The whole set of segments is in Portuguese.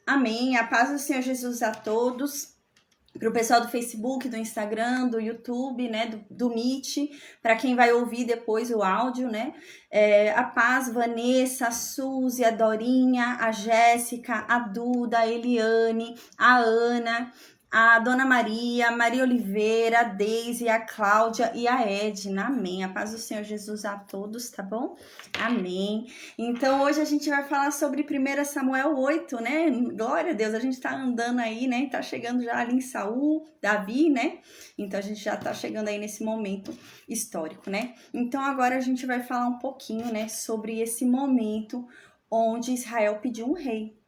Amém. A paz do Senhor Jesus a todos. Para o pessoal do Facebook, do Instagram, do YouTube, né, do Meet, para quem vai ouvir depois o áudio, né, a Paz, Vanessa, a Suzy, a Dorinha, a Jéssica, a Duda, a Eliane, a Ana, a Dona Maria, a Maria Oliveira, a Deise, a Cláudia e a Edna. Amém. A paz do Senhor Jesus a todos, tá bom? Amém. Então, hoje a gente vai falar sobre 1 Samuel 8, né? Glória a Deus, a gente tá andando aí, né? Tá chegando já ali em Saul, Davi, né? Então, a gente já tá chegando aí nesse momento histórico, né? Então, agora a gente vai falar um pouquinho, né? Sobre esse momento onde Israel pediu um rei.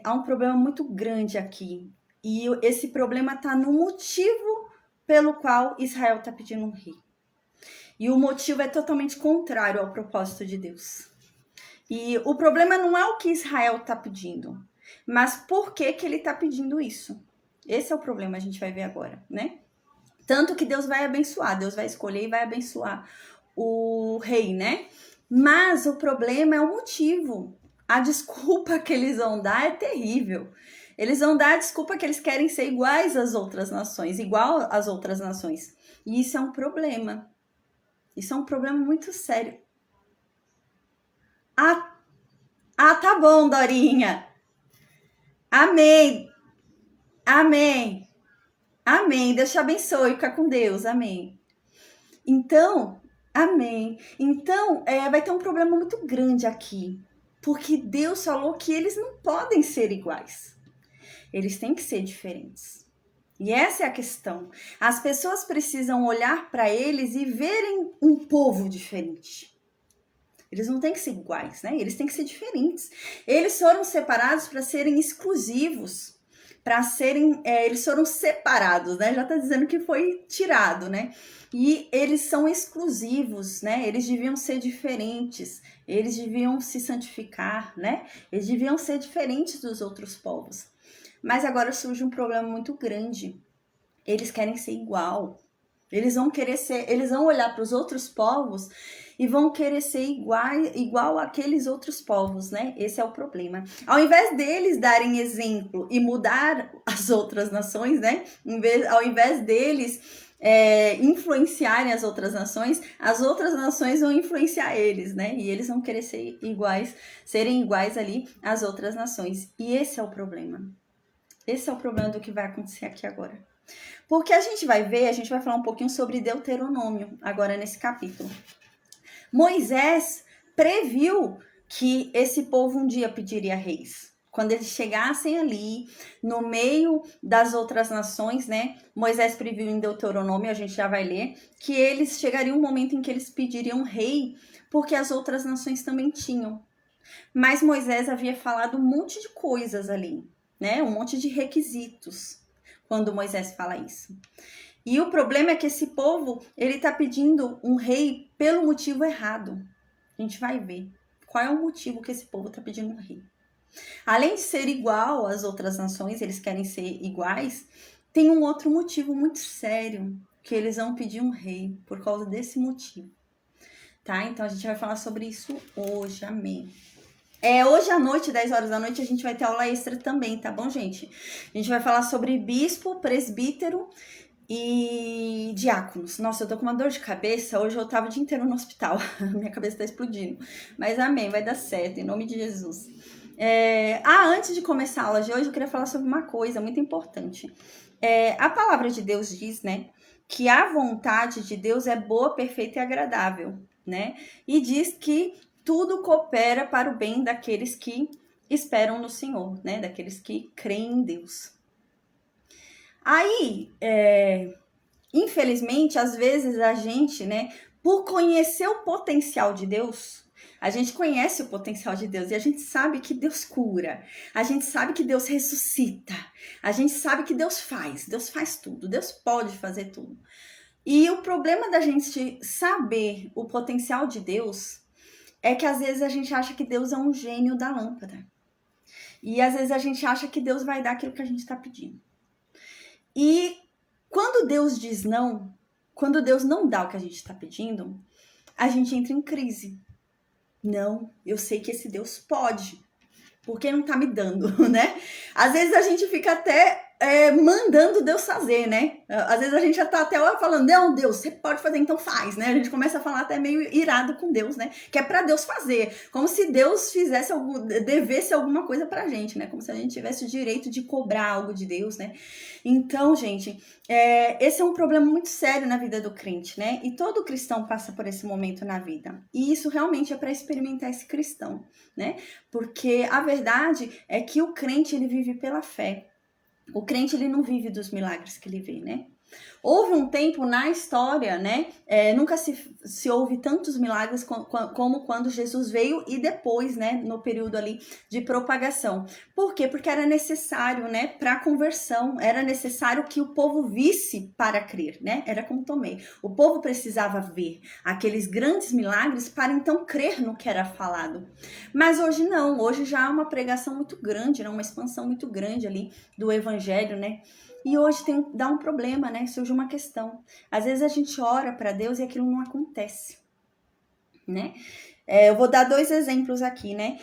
Há um problema muito grande aqui. E esse problema está no motivo pelo qual Israel está pedindo um rei. E o motivo é totalmente contrário ao propósito de Deus. E o problema não é o que Israel está pedindo, mas por que ele está pedindo isso. Esse é o problema, a gente vai ver agora, né? Tanto que Deus vai abençoar, Deus vai escolher e vai abençoar o rei, né? Mas o problema é o motivo. A desculpa que eles vão dar é terrível. Eles vão dar a desculpa que eles querem ser iguais às outras nações, igual às outras nações. E isso é um problema. Isso é um problema muito sério. Tá bom, Dorinha. Amém. Amém. Amém. Deus te abençoe. Fica com Deus. Amém. Então, amém. Então, vai ter um problema muito grande aqui. Porque Deus falou que eles não podem ser iguais. Eles têm que ser diferentes. E essa é a questão. As pessoas precisam olhar para eles e verem um povo diferente. Eles não têm que ser iguais, né? Eles têm que ser diferentes. Eles foram separados para serem exclusivos. Eles foram separados, né? Já está dizendo que foi tirado, né? E eles são exclusivos, né? Eles deviam ser diferentes, eles deviam se santificar, né? Eles deviam ser diferentes dos outros povos. Mas agora surge um problema muito grande. Eles querem ser igual. Eles vão olhar para os outros povos e vão querer ser igual àqueles outros povos, né? Esse é o problema. Ao invés deles darem exemplo e mudar as outras nações, né? Ao invés deles influenciarem as outras nações vão influenciar eles, né? E eles vão querer serem iguais ali às outras nações. E esse é o problema. Esse é o problema do que vai acontecer aqui agora. Porque a gente vai falar um pouquinho sobre Deuteronômio, agora nesse capítulo. Moisés previu que esse povo um dia pediria reis. Quando eles chegassem ali, no meio das outras nações, né? Moisés previu em Deuteronômio, a gente já vai ler, que eles chegariam um momento em que eles pediriam rei, porque as outras nações também tinham. Mas Moisés havia falado um monte de coisas ali, né? Um monte de requisitos, quando Moisés fala isso. E o problema é que esse povo, ele tá pedindo um rei pelo motivo errado. A gente vai ver qual é o motivo que esse povo tá pedindo um rei. Além de ser igual às outras nações, eles querem ser iguais, tem um outro motivo muito sério, que eles vão pedir um rei por causa desse motivo. Tá? Então a gente vai falar sobre isso hoje, amém. Hoje à noite, 10 horas da noite, a gente vai ter aula extra também, tá bom, gente? A gente vai falar sobre bispo, presbítero e diáconos. Nossa, eu tô com uma dor de cabeça. Hoje eu tava o dia inteiro no hospital. Minha cabeça tá explodindo. Mas amém, vai dar certo, em nome de Jesus. Antes de começar a aula de hoje, eu queria falar sobre uma coisa muito importante. A palavra de Deus diz, né, que a vontade de Deus é boa, perfeita e agradável, né? E diz que tudo coopera para o bem daqueles que esperam no Senhor, né? Daqueles que creem em Deus. Aí, infelizmente, às vezes a gente, né, por conhecer o potencial de Deus, a gente conhece o potencial de Deus e a gente sabe que Deus cura, a gente sabe que Deus ressuscita, a gente sabe que Deus faz tudo, Deus pode fazer tudo. E o problema da gente saber o potencial de Deus é que às vezes a gente acha que Deus é um gênio da lâmpada. E às vezes a gente acha que Deus vai dar aquilo que a gente está pedindo. E quando Deus diz não, quando Deus não dá o que a gente está pedindo, a gente entra em crise. Não, eu sei que esse Deus pode. Porque não tá me dando, né? Às vezes a gente fica até mandando Deus fazer, né? Às vezes a gente já tá até lá falando, não, Deus, você pode fazer, então faz, né? A gente começa a falar até meio irado com Deus, né? Que é pra Deus fazer, como se Deus devesse alguma coisa pra gente, né? Como se a gente tivesse o direito de cobrar algo de Deus, né? Então, gente, esse é um problema muito sério na vida do crente, né? E todo cristão passa por esse momento na vida. E isso realmente é para experimentar esse cristão, né? Porque a verdade é que o crente, ele vive pela fé. O crente, ele não vive dos milagres que ele vê, né? Houve um tempo na história, né? Nunca se houve tantos milagres como quando Jesus veio e depois, né? No período ali de propagação. Por quê? Porque era necessário, né? Para a conversão, era necessário que o povo visse para crer, né? Era como Tomé. O povo precisava ver aqueles grandes milagres para então crer no que era falado. Mas hoje não, hoje já há uma pregação muito grande, né? Uma expansão muito grande ali do evangelho, né? E hoje dá um problema, né? Surge uma questão. Às vezes a gente ora para Deus e aquilo não acontece, né? Eu vou dar 2 exemplos aqui, né?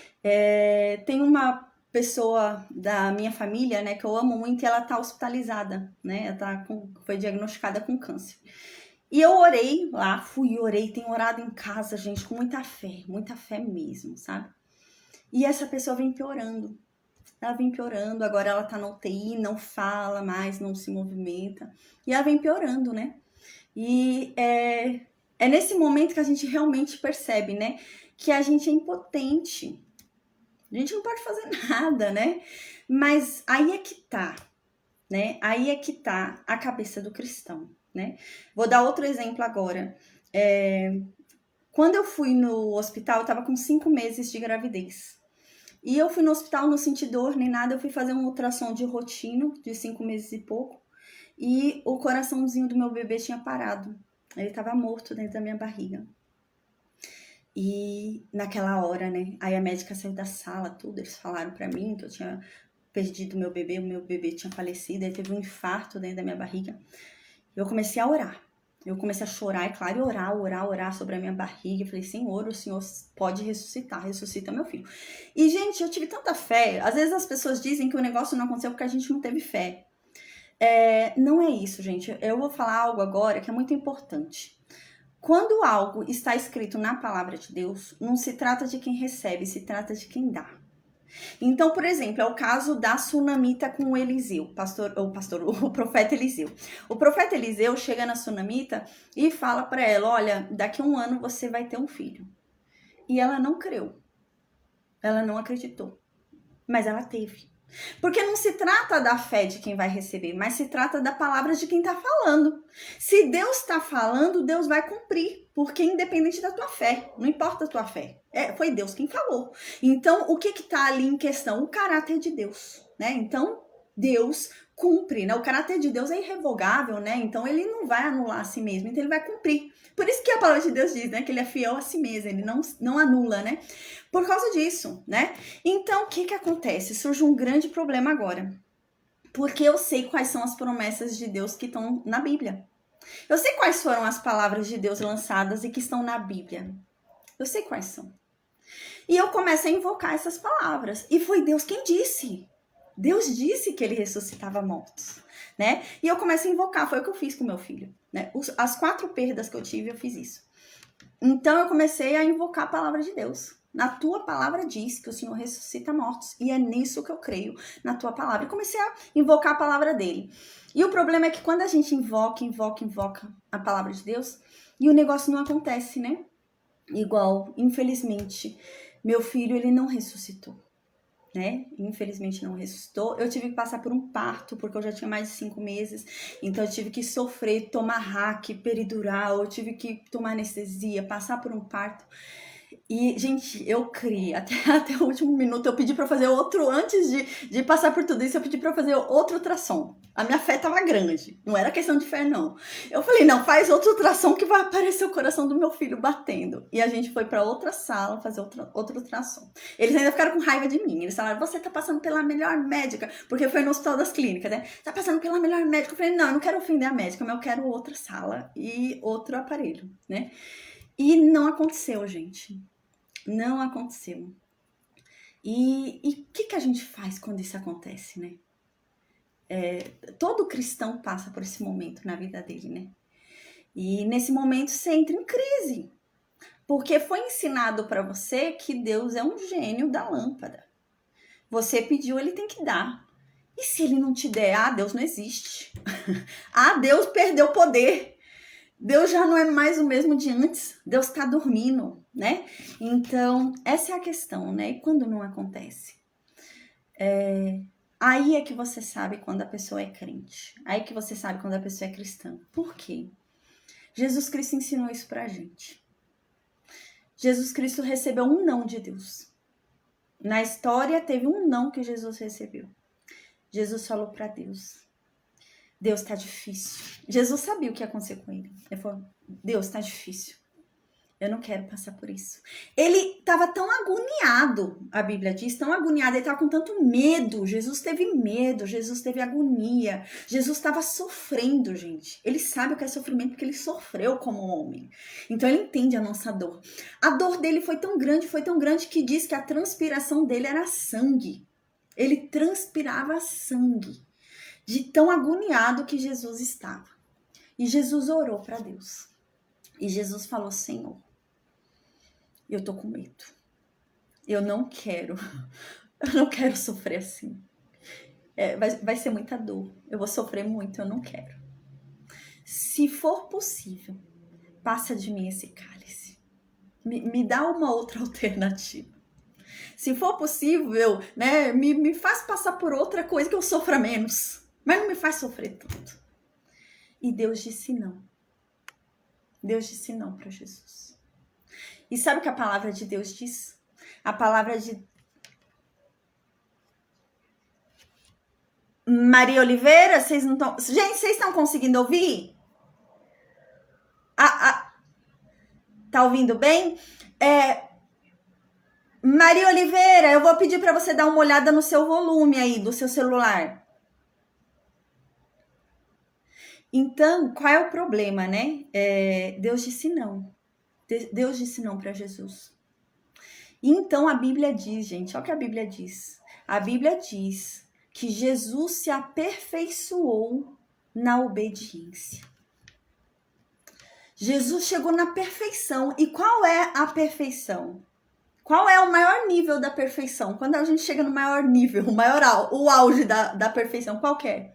Tem uma pessoa da minha família, né, que eu amo muito, e ela tá hospitalizada, né? Ela foi diagnosticada com câncer. E eu orei lá, orei, tenho orado em casa, gente, com muita fé mesmo, sabe? E essa pessoa vem piorando. Ela vem piorando, agora ela tá na UTI, não fala mais, não se movimenta. E ela vem piorando, né? E é nesse momento que a gente realmente percebe, né? Que a gente é impotente. A gente não pode fazer nada, né? Mas aí é que tá, né? Aí é que tá a cabeça do cristão, né? Vou dar outro exemplo agora. Quando eu fui no hospital, eu tava com 5 meses de gravidez. E eu fui no hospital, não senti dor nem nada, eu fui fazer um ultrassom de rotina, de 5 meses e pouco, e o coraçãozinho do meu bebê tinha parado. Ele estava morto dentro da minha barriga. E naquela hora, né, aí a médica saiu da sala, tudo, eles falaram pra mim que eu tinha perdido o meu bebê tinha falecido, ele teve um infarto dentro da minha barriga. Eu comecei a orar. Eu comecei a chorar, é claro, e orar sobre a minha barriga. Eu falei, Senhor, o Senhor pode ressuscitar, ressuscita meu filho. E, gente, eu tive tanta fé. Às vezes as pessoas dizem que o negócio não aconteceu porque a gente não teve fé. Não é isso, gente. Eu vou falar algo agora que é muito importante. Quando algo está escrito na palavra de Deus, não se trata de quem recebe, se trata de quem dá. Então, por exemplo, é o caso da sunamita com o Eliseu, o profeta Eliseu. O profeta Eliseu chega na sunamita e fala para ela, olha, daqui a 1 ano você vai ter um filho. E ela não creu, ela não acreditou, mas ela teve. Porque não se trata da fé de quem vai receber, mas se trata da palavra de quem está falando. Se Deus está falando, Deus vai cumprir, porque independente da tua fé, não importa a tua fé, foi Deus quem falou. Então, o que está ali em questão? O caráter de Deus, né? Então, Deus cumpre, né? O caráter de Deus é irrevogável, né? Então, ele não vai anular a si mesmo, então ele vai cumprir. Por isso que a palavra de Deus diz, né? Que ele é fiel a si mesmo, ele não anula, né? Por causa disso, né? Então, o que acontece? Surge um grande problema agora. Porque eu sei quais são as promessas de Deus que estão na Bíblia. Eu sei quais foram as palavras de Deus lançadas e que estão na Bíblia. Eu sei quais são. E eu começo a invocar essas palavras. E foi Deus quem disse. Deus disse que ele ressuscitava mortos, né? E eu começo a invocar, foi o que eu fiz com meu filho, né? As 4 perdas que eu tive, eu fiz isso. Então eu comecei a invocar a palavra de Deus. Na tua palavra diz que o Senhor ressuscita mortos. E é nisso que eu creio, na tua palavra. E comecei a invocar a palavra dele. E o problema é que quando a gente invoca a palavra de Deus, e o negócio não acontece, né? Igual, infelizmente, meu filho, ele não ressuscitou, né? Infelizmente não ressuscitou. Eu tive que passar por um parto, porque eu já tinha mais de 5 meses. Então eu tive que sofrer, tomar hack, peridural, eu tive que tomar anestesia, passar por um parto. E, gente, eu criei, até o último minuto, eu pedi pra fazer outro, antes de passar por tudo isso, eu pedi pra fazer outro ultrassom. A minha fé tava grande, não era questão de fé, não. Eu falei, não, faz outro ultrassom que vai aparecer o coração do meu filho batendo. E a gente foi pra outra sala fazer outro ultrassom. Eles ainda ficaram com raiva de mim, eles falaram, você tá passando pela melhor médica, porque foi no Hospital das Clínicas, né? Tá passando pela melhor médica. Eu falei, não, eu não quero ofender a médica, mas eu quero outra sala e outro aparelho, né? E não aconteceu, gente. Não aconteceu. E o que a gente faz quando isso acontece, né? Todo cristão passa por esse momento na vida dele, né? E nesse momento você entra em crise. Porque foi ensinado para você que Deus é um gênio da lâmpada. Você pediu, ele tem que dar. E se ele não te der? Ah, Deus não existe. Ah, Deus perdeu o poder. Deus já não é mais o mesmo de antes. Deus está dormindo, né? Então, essa é a questão, né? E quando não acontece? Aí é que você sabe quando a pessoa é crente. Aí que você sabe quando a pessoa é cristã. Por quê? Jesus Cristo ensinou isso pra gente. Jesus Cristo recebeu um não de Deus. Na história, teve um não que Jesus recebeu. Jesus falou para Deus: Deus, tá difícil. Jesus sabia o que ia acontecer com ele. Ele falou: Deus, tá difícil. Eu não quero passar por isso. Ele estava tão agoniado, a Bíblia diz, tão agoniado, ele estava com tanto medo. Jesus teve medo, Jesus teve agonia. Jesus estava sofrendo, gente. Ele sabe o que é sofrimento porque ele sofreu como homem. Então ele entende a nossa dor. A dor dele foi tão grande que diz que a transpiração dele era sangue. Ele transpirava sangue, de tão agoniado que Jesus estava. E Jesus orou para Deus. E Jesus falou: Senhor, eu tô com medo. Eu não quero sofrer assim. Vai ser muita dor. Eu vou sofrer muito, eu não quero. Se for possível, passa de mim esse cálice. Me dá uma outra alternativa. Se for possível, né, me faz passar por outra coisa que eu sofra menos. Mas não me faz sofrer tanto. E Deus disse não. Deus disse não para Jesus. E sabe o que a palavra de Deus diz? A palavra de Maria Oliveira, vocês não estão... Gente, vocês estão conseguindo ouvir? Tá ouvindo bem? Maria Oliveira, eu vou pedir para você dar uma olhada no seu volume aí, do seu celular. Então, qual é o problema, né? Deus disse não. Deus disse não para Jesus. Então, a Bíblia diz, gente, olha o que a Bíblia diz. A Bíblia diz que Jesus se aperfeiçoou na obediência. Jesus chegou na perfeição. E qual é a perfeição? Qual é o maior nível da perfeição? Quando a gente chega no maior nível, o auge da perfeição, qual que é?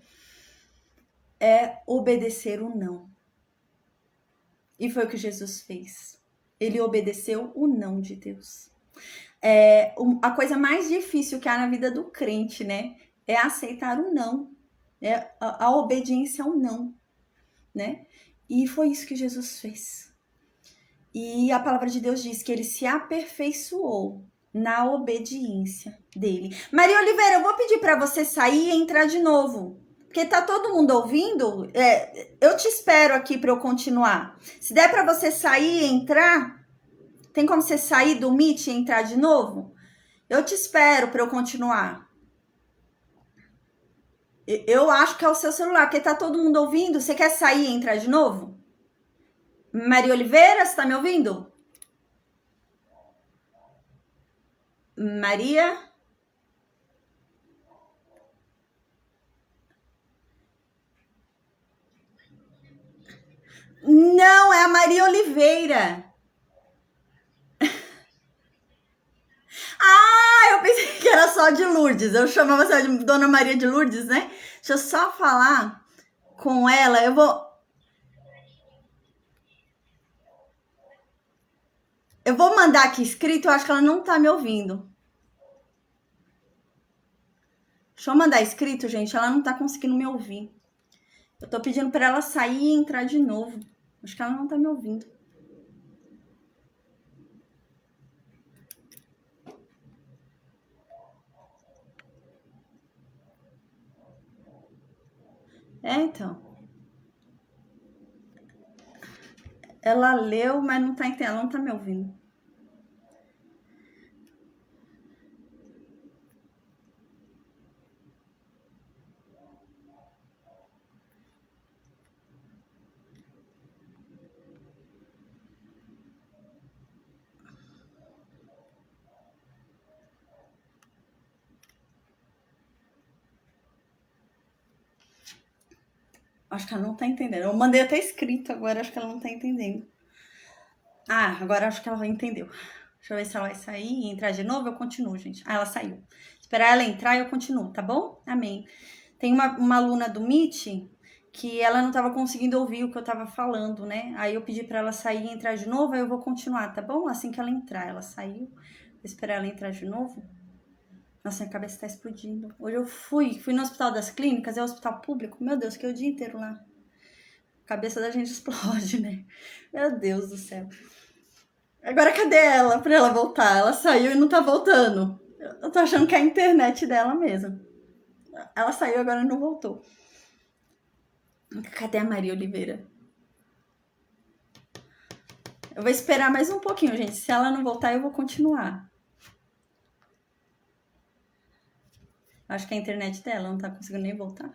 É obedecer o não. E foi o que Jesus fez. Ele obedeceu o não de Deus. A coisa mais difícil que há na vida do crente, né? É aceitar o não. A obediência ao não, né? E foi isso que Jesus fez. E a palavra de Deus diz que ele se aperfeiçoou na obediência dele. Maria Oliveira, eu vou pedir para você sair e entrar de novo. Porque tá todo mundo ouvindo? Eu te espero aqui para eu continuar. Se der para você sair e entrar, tem como você sair do Meet e entrar de novo? Eu te espero para eu continuar. Eu acho que é o seu celular, porque tá todo mundo ouvindo. Você quer sair e entrar de novo? Maria Oliveira, você tá me ouvindo? Maria? Não, é a Maria Oliveira. Ah, eu pensei que era só de Lourdes. Eu chamava ela de Dona Maria de Lourdes, né? Deixa eu só falar com ela. Eu vou mandar aqui escrito, eu acho que ela não tá me ouvindo. Deixa eu mandar escrito, gente, ela não tá conseguindo me ouvir. Eu tô pedindo para ela sair e entrar de novo. Acho que ela não tá me ouvindo. Então. Ela leu, mas não tá entendendo, ela não tá me ouvindo. Acho que ela não tá entendendo. Eu mandei até escrito agora, acho que ela não tá entendendo. Ah, agora acho que ela entendeu. Deixa eu ver se ela vai sair e entrar de novo. Eu continuo, gente. Ah, ela saiu. Esperar ela entrar e eu continuo, tá bom? Amém. Tem uma aluna do Meet que ela não estava conseguindo ouvir o que eu estava falando, né? Aí eu pedi para ela sair e entrar de novo, aí eu vou continuar, tá bom? Assim que ela entrar. Ela saiu. Vou esperar ela entrar de novo. Nossa, minha cabeça tá explodindo. Hoje eu fui no Hospital das Clínicas, é o hospital público. Meu Deus, que é o dia inteiro lá. A cabeça da gente explode, né? Meu Deus do céu. Agora cadê ela pra ela voltar? Ela saiu e não tá voltando. Eu tô achando que é a internet dela mesmo. Ela saiu agora não voltou. Cadê a Maria Oliveira? Eu vou esperar mais um pouquinho, gente. Se ela não voltar, eu vou continuar. Acho que é a internet dela não tá conseguindo nem voltar.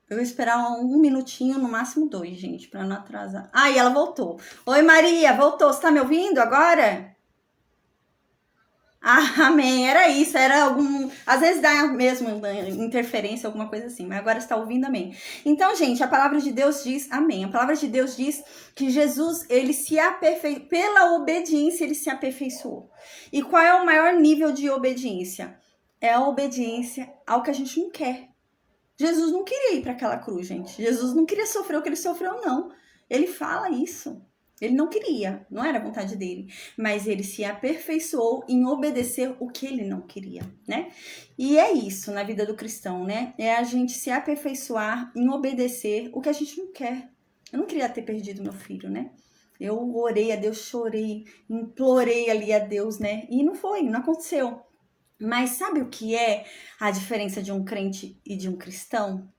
Eu vou esperar um minutinho, no máximo 2, gente, pra não atrasar. Ai, ela voltou. Oi, Maria, voltou. Você tá me ouvindo agora? Ah, amém. Era isso, era algum. Às vezes dá mesmo interferência, alguma coisa assim, mas agora está ouvindo, amém. Então, gente, a palavra de Deus diz, amém. A palavra de Deus diz que Jesus, ele se aperfeiçoou, pela obediência, ele se aperfeiçoou. E qual é o maior nível de obediência? É a obediência ao que a gente não quer. Jesus não queria ir para aquela cruz, gente. Jesus não queria sofrer o que ele sofreu, não. Ele fala isso. Ele não queria, não era a vontade dele, mas ele se aperfeiçoou em obedecer o que ele não queria, né? E é isso na vida do cristão, né? É a gente se aperfeiçoar em obedecer o que a gente não quer. Eu não queria ter perdido meu filho, né? Eu orei a Deus, chorei, implorei ali a Deus, né? E não foi, não aconteceu. Mas sabe o que é a diferença de um crente e de um cristão?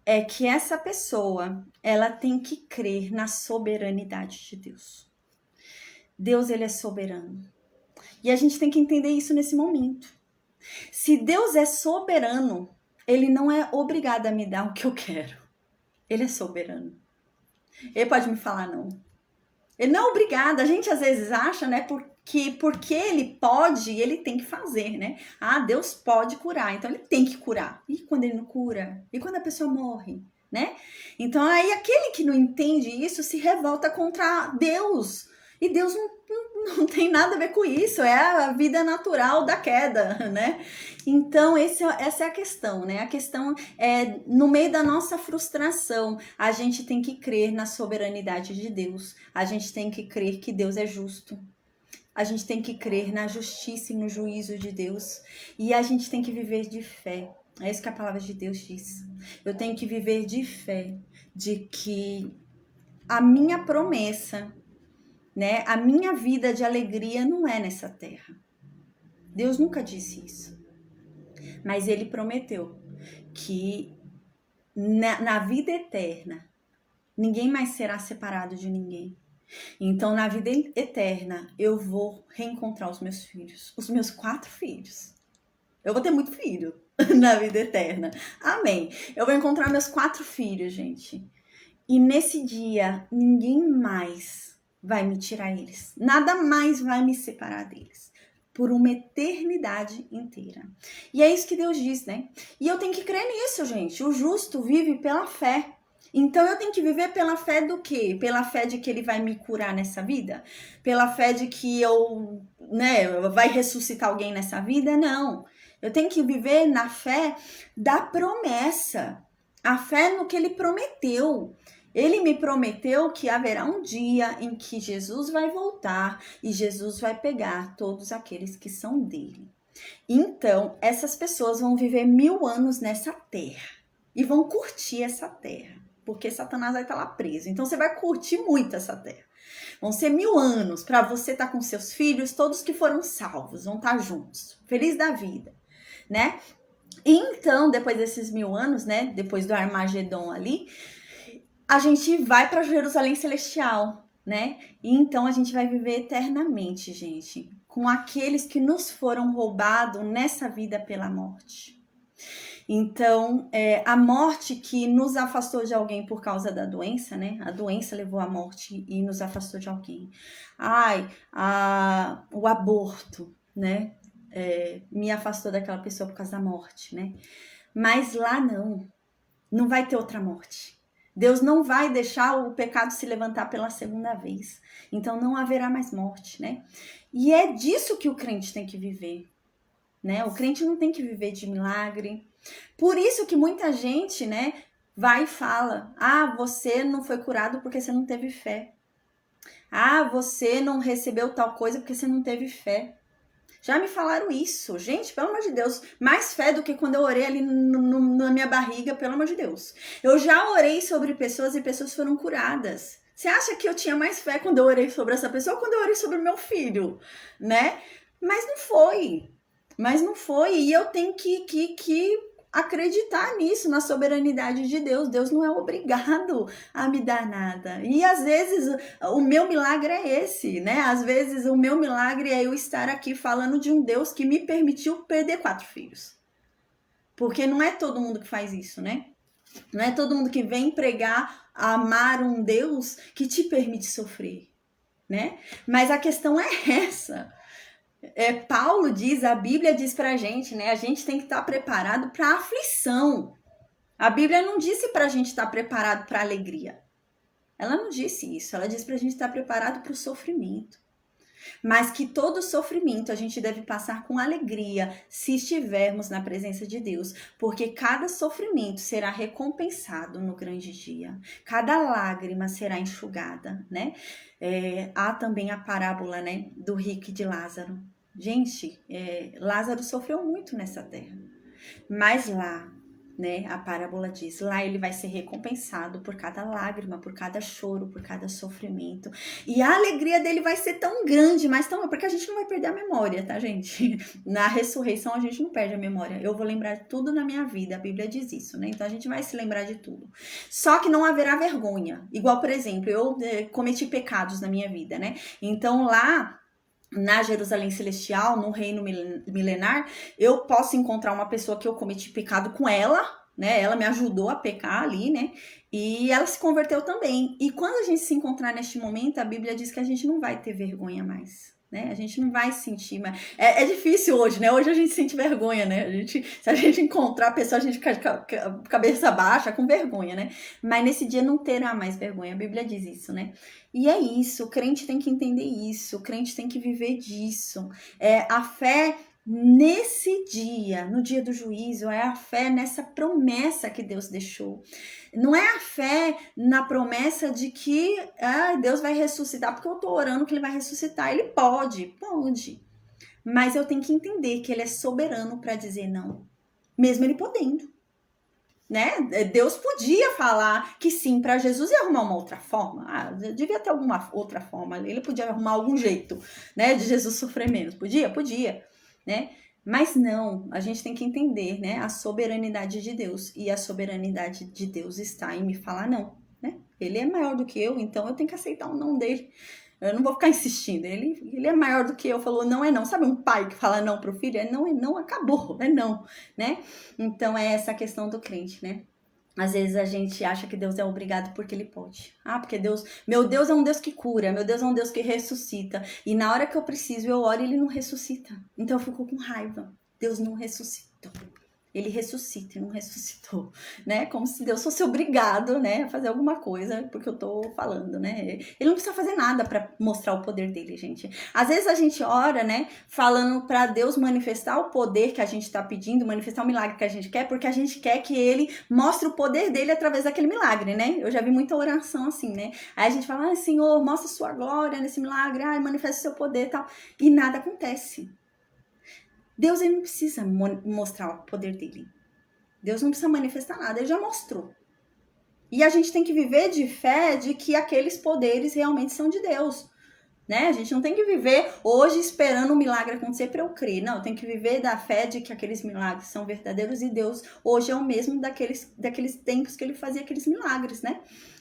É que essa pessoa, ela tem que crer na soberanidade de Deus. Deus, ele é soberano. E a gente tem que entender isso nesse momento. Se Deus é soberano, ele não é obrigado a me dar o que eu quero. Ele é soberano. Ele pode me falar não. Ele não é obrigado. A gente às vezes acha, né, porque ele pode, ele tem que fazer, né? Ah, Deus pode curar, então ele tem que curar. E quando ele não cura? E quando a pessoa morre, né? Então aí aquele que não entende isso se revolta contra Deus. E Deus não tem nada a ver com isso, é a vida natural da queda, né? Então, essa é a questão, né? A questão é, no meio da nossa frustração, a gente tem que crer na soberanidade de Deus, a gente tem que crer que Deus é justo, a gente tem que crer na justiça e no juízo de Deus, e a gente tem que viver de fé. É isso que a palavra de Deus diz. Eu tenho que viver de fé, de que a minha promessa, né, a minha vida de alegria não é nessa terra. Deus nunca disse isso. Mas ele prometeu que na vida eterna, ninguém mais será separado de ninguém. Então, na vida eterna, eu vou reencontrar os meus filhos, os meus 4 filhos. Eu vou ter muito filho na vida eterna. Amém. Eu vou encontrar meus 4 filhos, gente. E nesse dia, ninguém mais vai me tirar eles. Nada mais vai me separar deles. Por uma eternidade inteira. E é isso que Deus diz, né? E eu tenho que crer nisso, gente. O justo vive pela fé. Então eu tenho que viver pela fé do quê? Pela fé de que ele vai me curar nessa vida? Pela fé de que eu, né, vai ressuscitar alguém nessa vida? Não. Eu tenho que viver na fé da promessa. A fé no que ele prometeu. Ele me prometeu que haverá um dia em que Jesus vai voltar e Jesus vai pegar todos aqueles que são dele. Então, essas pessoas vão viver 1000 anos nessa terra e vão curtir essa terra, porque Satanás vai estar lá preso. Então, você vai curtir muito essa terra. Vão ser 1000 anos para você estar com seus filhos, todos que foram salvos, vão estar juntos, feliz da vida, né? Então, depois desses 1000 anos, né? Depois do Armagedon ali, a gente vai para Jerusalém Celestial, né? E então a gente vai viver eternamente, gente, com aqueles que nos foram roubados nessa vida pela morte. Então, a morte que nos afastou de alguém por causa da doença, né? A doença levou à morte e nos afastou de alguém. O aborto, né? me afastou daquela pessoa por causa da morte, né? Mas lá não vai ter outra morte. Deus não vai deixar o pecado se levantar pela segunda vez. Então não haverá mais morte, né? E é disso que o crente tem que viver, né? O crente não tem que viver de milagre. Por isso que muita gente, né, vai e fala: ah, você não foi curado porque você não teve fé. Ah, você não recebeu tal coisa porque você não teve fé. Já me falaram isso. Gente, pelo amor de Deus, mais fé do que quando eu orei ali na minha barriga, pelo amor de Deus. Eu já orei sobre pessoas e pessoas foram curadas. Você acha que eu tinha mais fé quando eu orei sobre essa pessoa ou quando eu orei sobre o meu filho, né? Mas não foi. E eu tenho que acreditar nisso, na soberanidade de Deus. Deus não é obrigado a me dar nada. E às vezes o meu milagre é esse, né? Às vezes o meu milagre é eu estar aqui falando de um Deus que me permitiu perder 4 filhos. Porque não é todo mundo que faz isso, né? Não é todo mundo que vem pregar, amar um Deus que te permite sofrer, né? Mas a questão é essa. Paulo diz, a Bíblia diz pra gente, né? A gente tem que estar preparado para aflição. A Bíblia não disse pra gente estar preparado para alegria. Ela não disse isso. Ela diz pra gente estar preparado para o sofrimento. Mas que todo sofrimento a gente deve passar com alegria se estivermos na presença de Deus, porque cada sofrimento será recompensado no grande dia. Cada lágrima será enxugada, né? Há também a parábola, né, do rico e de Lázaro. Gente, Lázaro sofreu muito nessa terra, mas lá, né, a parábola diz, lá ele vai ser recompensado por cada lágrima, por cada choro, por cada sofrimento, e a alegria dele vai ser tão grande, mas tão, porque a gente não vai perder a memória, tá, gente? Na ressurreição a gente não perde a memória. Eu vou lembrar de tudo na minha vida, a Bíblia diz isso, né? Então a gente vai se lembrar de tudo. Só que não haverá vergonha. Igual, por exemplo, eu cometi pecados na minha vida, né? Então lá na Jerusalém Celestial, no reino milenar, eu posso encontrar uma pessoa que eu cometi pecado com ela, né? Ela me ajudou a pecar ali, né? E ela se converteu também. E quando a gente se encontrar neste momento, a Bíblia diz que a gente não vai ter vergonha mais, né? A gente não vai sentir mais. É difícil hoje, né? Hoje a gente sente vergonha, né? Se a gente encontrar a pessoa, a gente fica de cabeça baixa, com vergonha, né? Mas nesse dia não terá mais vergonha. A Bíblia diz isso, né? E é isso, o crente tem que entender isso, o crente tem que viver disso. A fé nesse dia, no dia do juízo, é a fé nessa promessa que Deus deixou. Não é a fé na promessa de que Deus vai ressuscitar, porque eu tô orando que ele vai ressuscitar. Ele pode. Mas eu tenho que entender que ele é soberano para dizer não, mesmo ele podendo. Né? Deus podia falar que sim para Jesus e arrumar uma outra forma. Devia ter alguma outra forma. Ele podia arrumar algum jeito, né, de Jesus sofrer menos. Podia, né? Mas não, a gente tem que entender, né, a soberanidade de Deus. E a soberanidade de Deus está em me falar não, né? Ele é maior do que eu, então eu tenho que aceitar o não dele. Eu não vou ficar insistindo. Ele é maior do que eu. Falou não é não. Sabe um pai que fala não pro filho? É não, acabou. É não, né? Então é essa a questão do crente, né? Às vezes a gente acha que Deus é obrigado porque ele pode. Porque meu Deus é um Deus que cura, meu Deus é um Deus que ressuscita. E na hora que eu preciso, eu oro e ele não ressuscita. Então eu fico com raiva. Deus não ressuscitou. Ele ressuscita e não ressuscitou, né? Como se Deus fosse obrigado, né, a fazer alguma coisa, porque eu tô falando, né? Ele não precisa fazer nada para mostrar o poder dele, gente. Às vezes a gente ora, né, falando para Deus manifestar o poder que a gente tá pedindo, manifestar o milagre que a gente quer, porque a gente quer que ele mostre o poder dele através daquele milagre, né? Eu já vi muita oração assim, né? Aí a gente fala, Senhor, mostra sua glória nesse milagre, manifesta o seu poder e tal. E nada acontece. Deus ele não precisa mostrar o poder dele. Deus não precisa manifestar nada, ele já mostrou. E a gente tem que viver de fé de que aqueles poderes realmente são de Deus. Né? A gente não tem que viver hoje esperando um milagre acontecer para eu crer. Não, tem que viver da fé de que aqueles milagres são verdadeiros e Deus hoje é o mesmo daqueles tempos que ele fazia aqueles milagres, né?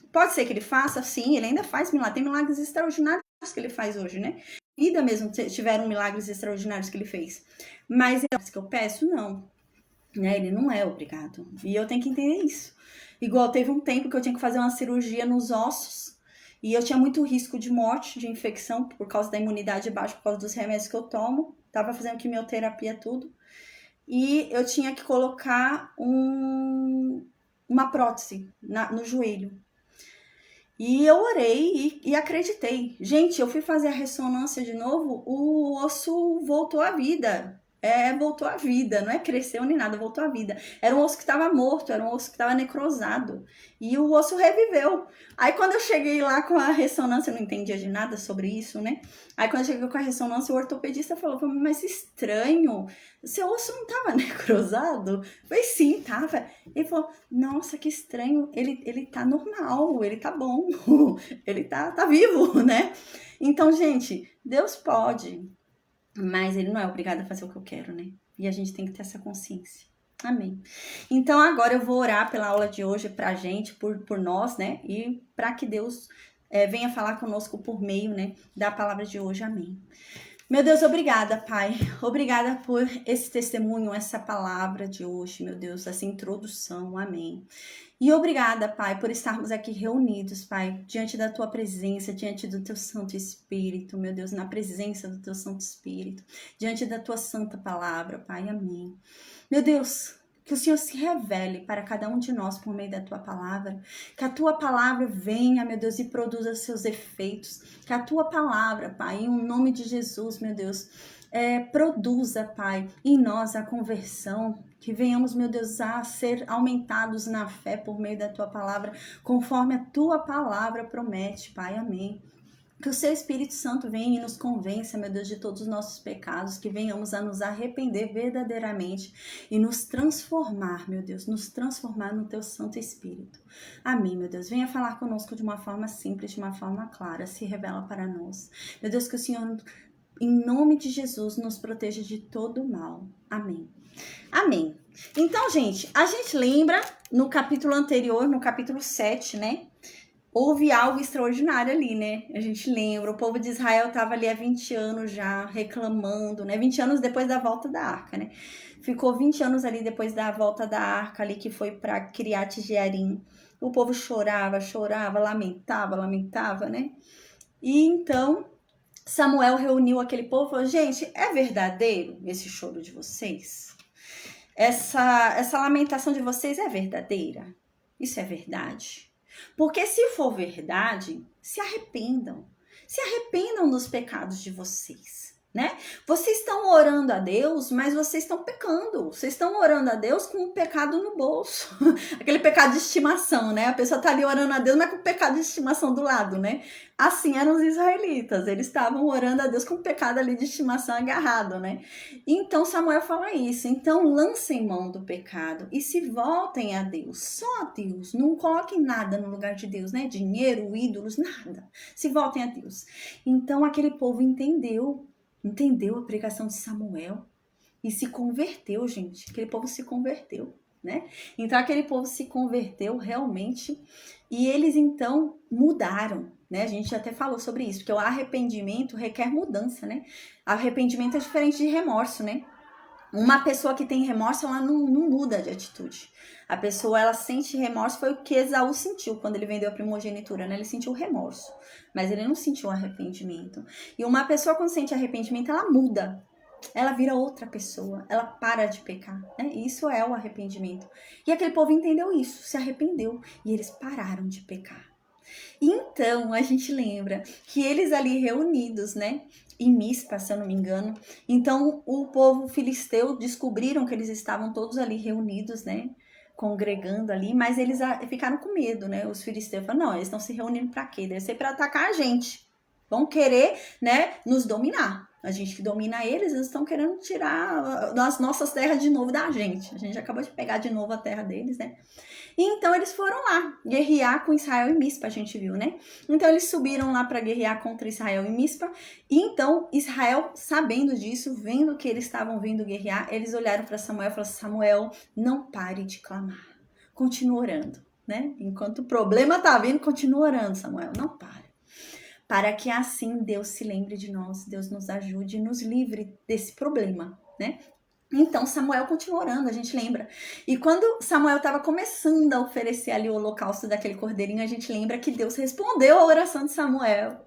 Pode ser que ele faça, sim, ele ainda faz milagres. Tem milagres extraordinários que ele faz hoje, né? Vida mesmo tiveram milagres extraordinários que ele fez. Mas é isso que eu peço? Não. Né? Ele não é obrigado. E eu tenho que entender isso. Igual teve um tempo que eu tinha que fazer uma cirurgia nos ossos. E eu tinha muito risco de morte, de infecção, por causa da imunidade baixa, por causa dos remédios que eu tomo. Tava fazendo quimioterapia, tudo. E eu tinha que colocar uma prótese no joelho. E eu orei e acreditei. Gente, eu fui fazer a ressonância de novo, o osso voltou à vida. Voltou à vida, não é cresceu nem nada, voltou à vida. Era um osso que estava morto, era um osso que estava necrosado. E o osso reviveu. Aí quando eu cheguei lá com a ressonância, eu não entendia de nada sobre isso, né? Aí quando eu cheguei com a ressonância, o ortopedista falou, mas estranho, seu osso não estava necrosado? Eu falei, sim, tava. Ele falou, nossa, que estranho, ele tá normal, ele tá bom, ele tá vivo, né? Então, gente, Deus pode, mas ele não é obrigado a fazer o que eu quero, né? E a gente tem que ter essa consciência. Amém. Então, agora eu vou orar pela aula de hoje pra gente, por nós, né? E para que Deus venha falar conosco por meio, né, da palavra de hoje. Amém. Meu Deus, obrigada, Pai. Obrigada por esse testemunho, essa palavra de hoje, meu Deus, essa introdução. Amém. E obrigada, Pai, por estarmos aqui reunidos, Pai, diante da Tua presença, diante do Teu Santo Espírito, meu Deus, na presença do Teu Santo Espírito, diante da Tua Santa Palavra, Pai. Amém. Meu Deus, que o Senhor se revele para cada um de nós por meio da Tua Palavra, que a Tua Palavra venha, meu Deus, e produza seus efeitos, que a Tua Palavra, Pai, em nome de Jesus, meu Deus, produza, Pai, em nós a conversão, que venhamos, meu Deus, a ser aumentados na fé por meio da Tua Palavra, conforme a Tua Palavra promete, Pai. Amém. Que o Seu Espírito Santo venha e nos convença, meu Deus, de todos os nossos pecados, que venhamos a nos arrepender verdadeiramente e nos transformar, meu Deus, nos transformar no Teu Santo Espírito. Amém, meu Deus. Venha falar conosco de uma forma simples, de uma forma clara, se revela para nós. Meu Deus, que o Senhor, em nome de Jesus, nos proteja de todo o mal. Amém. Amém. Então, gente, a gente lembra no capítulo anterior, no capítulo 7, né? Houve algo extraordinário ali, né? A gente lembra, o povo de Israel estava ali há 20 anos já reclamando, né? 20 anos depois da volta da arca, né? Ficou 20 anos ali depois da volta da arca ali, que foi para Criate Jearim. O povo chorava, lamentava, né? E então Samuel reuniu aquele povo e falou, gente, é verdadeiro esse choro de vocês? Essa lamentação de vocês é verdadeira? Isso é verdade? Porque se for verdade, se arrependam. Se arrependam dos pecados de vocês, né? Vocês estão orando a Deus, mas vocês estão pecando. Vocês estão orando a Deus com um pecado no bolso. Aquele pecado de estimação, né? A pessoa tá ali orando a Deus, mas com o pecado de estimação do lado, né? Assim eram os israelitas. Eles estavam orando a Deus com o pecado ali de estimação agarrado, né? Então Samuel fala isso. Então lancem mão do pecado e se voltem a Deus. Só a Deus. Não coloquem nada no lugar de Deus, né? Dinheiro, ídolos, nada. Se voltem a Deus. Então aquele povo entendeu a pregação de Samuel e se converteu, gente. Aquele povo se converteu, né? Então aquele povo se converteu realmente e eles então mudaram, né? A gente até falou sobre isso, porque o arrependimento requer mudança, né? Arrependimento é diferente de remorso, né? Uma pessoa que tem remorso, ela não muda de atitude. A pessoa, ela sente remorso, foi o que Esaú sentiu quando ele vendeu a primogenitura, né? Ele sentiu remorso, mas ele não sentiu arrependimento. E uma pessoa, quando sente arrependimento, ela muda. Ela vira outra pessoa, ela para de pecar, né? Isso é o arrependimento. E aquele povo entendeu isso, se arrependeu, e eles pararam de pecar. Então, a gente lembra que eles ali reunidos, né? Em Mispa, se eu não me engano. Então, o povo filisteu descobriram que eles estavam todos ali reunidos, né? Congregando ali, mas eles ficaram com medo, né? Os filisteus falaram, não, eles estão se reunindo para quê? Deve ser para atacar a gente. Vão querer, né, nos dominar. A gente que domina eles estão querendo tirar as nossas terras de novo da gente. A gente acabou de pegar de novo a terra deles, né? E então eles foram lá guerrear com Israel em Mispa, a gente viu, né? Então eles subiram lá para guerrear contra Israel em Mispa. E então Israel, sabendo disso, vendo que eles estavam vindo guerrear, eles olharam para Samuel e falaram, Samuel, não pare de clamar. Continua orando, né? Enquanto o problema tá vindo, continua orando, Samuel, não pare. Para que assim Deus se lembre de nós, Deus nos ajude e nos livre desse problema, né? Então Samuel continuou orando, a gente lembra. E quando Samuel estava começando a oferecer ali o holocausto daquele cordeirinho, a gente lembra que Deus respondeu a oração de Samuel.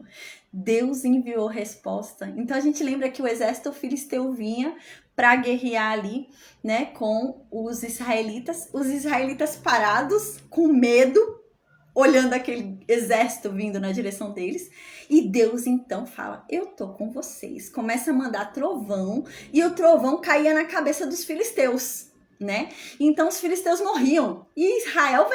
Deus enviou resposta. Então a gente lembra que o exército filisteu vinha para guerrear ali, né, com os israelitas parados, com medo, olhando aquele exército vindo na direção deles. E Deus então fala, eu tô com vocês. Começa a mandar trovão, e o trovão caía na cabeça dos filisteus, né? Então os filisteus morriam, e Israel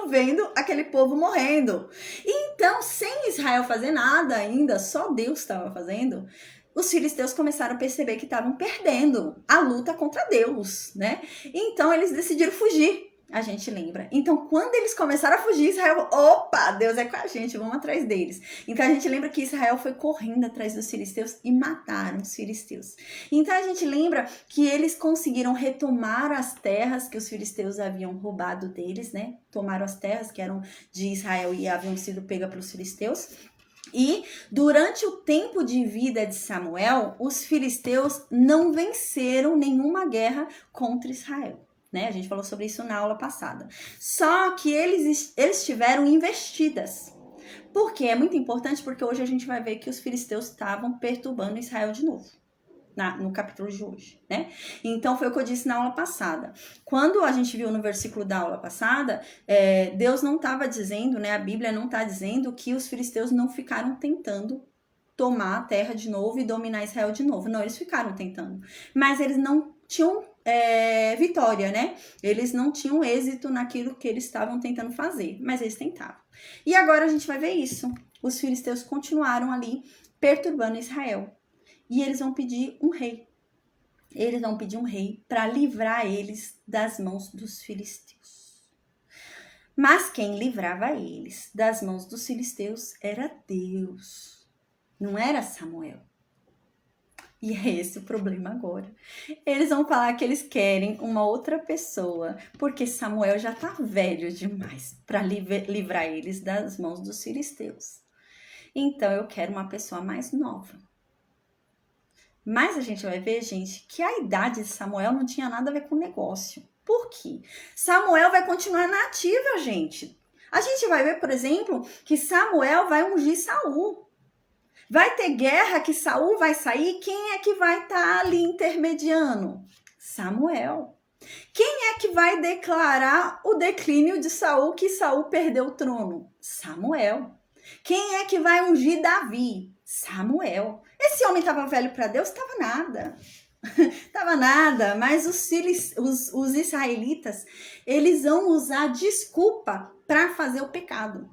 vendo aquele povo morrendo. E então, sem Israel fazer nada ainda, só Deus estava fazendo, os filisteus começaram a perceber que estavam perdendo a luta contra Deus, né? Então eles decidiram fugir. A gente lembra. Então, quando eles começaram a fugir, Israel, opa, Deus é com a gente, vamos atrás deles. Então, a gente lembra que Israel foi correndo atrás dos filisteus e mataram os filisteus. Então, a gente lembra que eles conseguiram retomar as terras que os filisteus haviam roubado deles, né? Tomaram as terras que eram de Israel e haviam sido pegas pelos filisteus. E durante o tempo de vida de Samuel, os filisteus não venceram nenhuma guerra contra Israel. Né? A gente falou sobre isso na aula passada. Só que eles tiveram investidas. Porque é muito importante, porque hoje a gente vai ver que os filisteus estavam perturbando Israel de novo. No capítulo de hoje, né? Então foi o que eu disse na aula passada. Quando a gente viu no versículo da aula passada, Deus não estava dizendo, né? A Bíblia não está dizendo que os filisteus não ficaram tentando tomar a terra de novo e dominar Israel de novo. Não, eles ficaram tentando. Mas eles não tinham vitória, né? Eles não tinham êxito naquilo que eles estavam tentando fazer, mas eles tentavam. E agora a gente vai ver isso. Os filisteus continuaram ali perturbando Israel. E eles vão pedir um rei. Eles vão pedir um rei para livrar eles das mãos dos filisteus. Mas quem livrava eles das mãos dos filisteus era Deus. Não era Samuel. E é esse o problema agora. Eles vão falar que eles querem uma outra pessoa, porque Samuel já tá velho demais para livrar eles das mãos dos filisteus. Então eu quero uma pessoa mais nova. Mas a gente vai ver, gente, que a idade de Samuel não tinha nada a ver com o negócio. Por quê? Samuel vai continuar na ativa, gente. A gente vai ver, por exemplo, que Samuel vai ungir Saul. Vai ter guerra que Saul vai sair, quem é que vai estar ali intermediando? Samuel. Quem é que vai declarar o declínio de Saul, que Saul perdeu o trono? Samuel. Quem é que vai ungir Davi? Samuel. Esse homem estava velho para Deus? Estava nada. Estava nada, mas os israelitas, eles vão usar desculpa para fazer o pecado.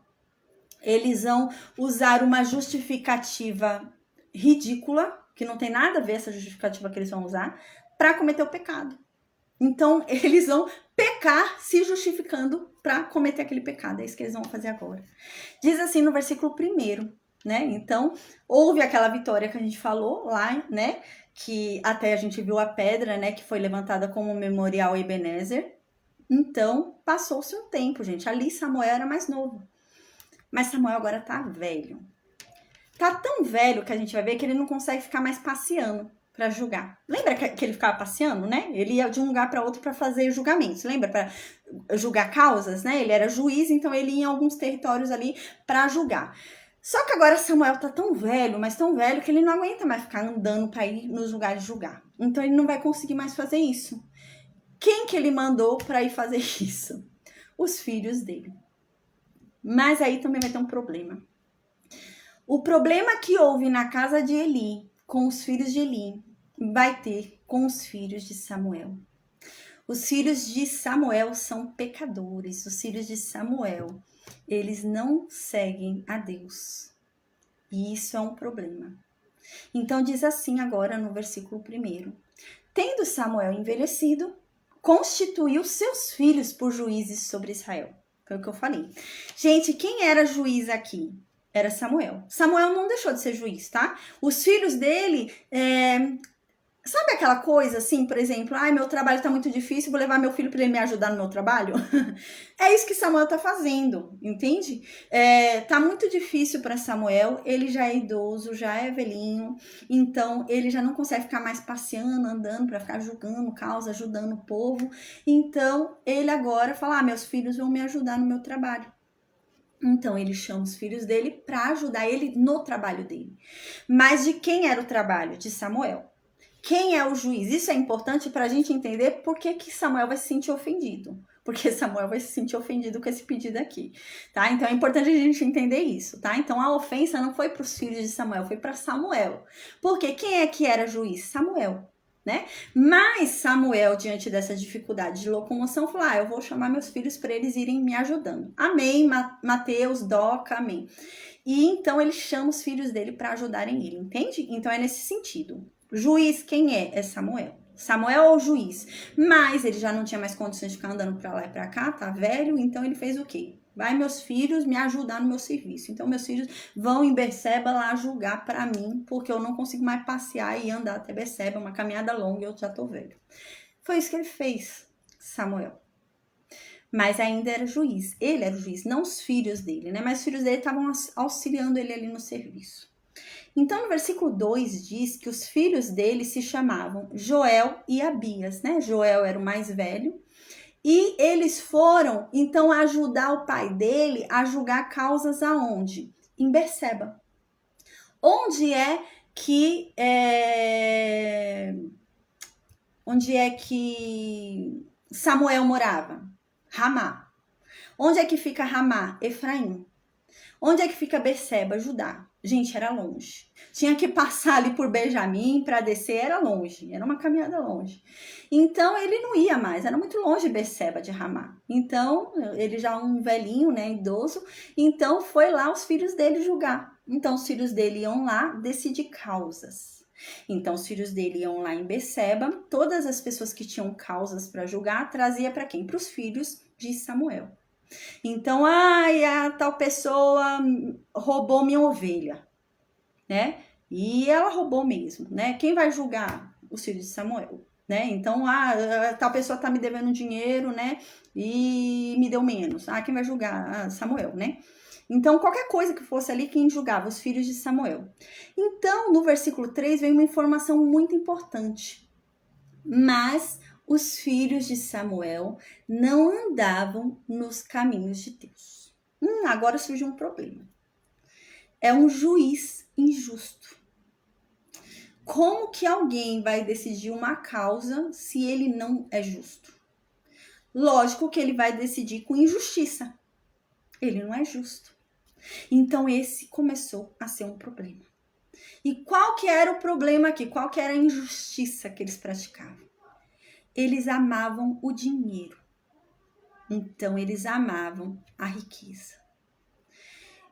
Eles vão usar uma justificativa ridícula, que não tem nada a ver essa justificativa que eles vão usar, para cometer o pecado. Então, eles vão pecar se justificando para cometer aquele pecado. É isso que eles vão fazer agora. Diz assim no versículo 1, né? Então, houve aquela vitória que a gente falou lá, né? Que até a gente viu a pedra, né? Que foi levantada como memorial Ebenezer. Então, passou-se um tempo, gente. Ali Samuel era mais novo. Mas Samuel agora tá velho. Tá tão velho que a gente vai ver que ele não consegue ficar mais passeando para julgar. Lembra que ele ficava passeando, né? Ele ia de um lugar para outro para fazer julgamentos. Lembra? Para julgar causas, né? Ele era juiz, então ele ia em alguns territórios ali para julgar. Só que agora Samuel tá tão velho, mas tão velho, que ele não aguenta mais ficar andando para ir nos lugares julgar. Então ele não vai conseguir mais fazer isso. Quem que ele mandou para ir fazer isso? Os filhos dele. Mas aí também vai ter um problema. O problema que houve na casa de Eli, com os filhos de Eli, vai ter com os filhos de Samuel. Os filhos de Samuel são pecadores. Os filhos de Samuel, eles não seguem a Deus. E isso é um problema. Então diz assim agora no versículo 1. Tendo Samuel envelhecido, constituiu seus filhos por juízes sobre Israel. Foi o que eu falei. Gente, quem era juiz aqui? Era Samuel. Samuel não deixou de ser juiz, tá? Os filhos dele Sabe aquela coisa assim, por exemplo, ai, meu trabalho tá muito difícil, vou levar meu filho para ele me ajudar no meu trabalho? É isso que Samuel tá fazendo, entende? Tá muito difícil para Samuel, ele já é idoso, já é velhinho, então ele já não consegue ficar mais passeando, andando para ficar julgando causa, ajudando o povo. Então ele agora fala: meus filhos vão me ajudar no meu trabalho. Então ele chama os filhos dele para ajudar ele no trabalho dele. Mas de quem era o trabalho? De Samuel. Quem é o juiz? Isso é importante para a gente entender por que Samuel vai se sentir ofendido. Porque Samuel vai se sentir ofendido com esse pedido aqui, tá? Então é importante a gente entender isso, tá? Então a ofensa não foi para os filhos de Samuel, foi para Samuel. Porque quem é que era juiz? Samuel, né? Mas Samuel, diante dessa dificuldade de locomoção, falou: eu vou chamar meus filhos para eles irem me ajudando. Amém, Mateus, Doca, amém. E então ele chama os filhos dele para ajudarem ele, entende? Então é nesse sentido. Juiz, quem é? É Samuel. Samuel é o juiz. Mas ele já não tinha mais condições de ficar andando para lá e para cá, tá velho, então ele fez o quê? Vai, meus filhos, me ajudar no meu serviço. Então, meus filhos vão em Berseba lá julgar para mim, porque eu não consigo mais passear e andar até Berseba, uma caminhada longa, eu já tô velho. Foi isso que ele fez, Samuel. Mas ainda era juiz. Ele era o juiz, não os filhos dele, né? Mas os filhos dele estavam auxiliando ele ali no serviço. Então, no versículo 2 diz que os filhos dele se chamavam Joel e Abias, né? Joel era o mais velho. E eles foram, então, ajudar o pai dele a julgar causas aonde? Em Berseba. Onde é que Samuel morava? Ramá. Onde é que fica Ramá? Efraim. Onde é que fica Berseba? Judá. Gente, era longe. Tinha que passar ali por Benjamim para descer, era longe, era uma caminhada longe. Então ele não ia mais, era muito longe Berseba de Ramá. Então ele já um velhinho, né, idoso, então foi lá os filhos dele julgar. Então os filhos dele iam lá decidir causas. Então os filhos dele iam lá em Berseba, todas as pessoas que tinham causas para julgar trazia para quem? Para os filhos de Samuel. Então, a tal pessoa roubou minha ovelha, né? E ela roubou mesmo, né? Quem vai julgar? Os filhos de Samuel, né? Então, tal pessoa tá me devendo dinheiro, né? E me deu menos. Quem vai julgar? Samuel, né? Então, qualquer coisa que fosse ali, quem julgava? Os filhos de Samuel. Então, no versículo 3 vem uma informação muito importante. Mas os filhos de Samuel não andavam nos caminhos de Deus. Agora surge um problema. É um juiz injusto. Como que alguém vai decidir uma causa se ele não é justo? Lógico que ele vai decidir com injustiça. Ele não é justo. Então esse começou a ser um problema. E qual que era o problema aqui? Qual que era a injustiça que eles praticavam? Eles amavam o dinheiro. Então, eles amavam a riqueza.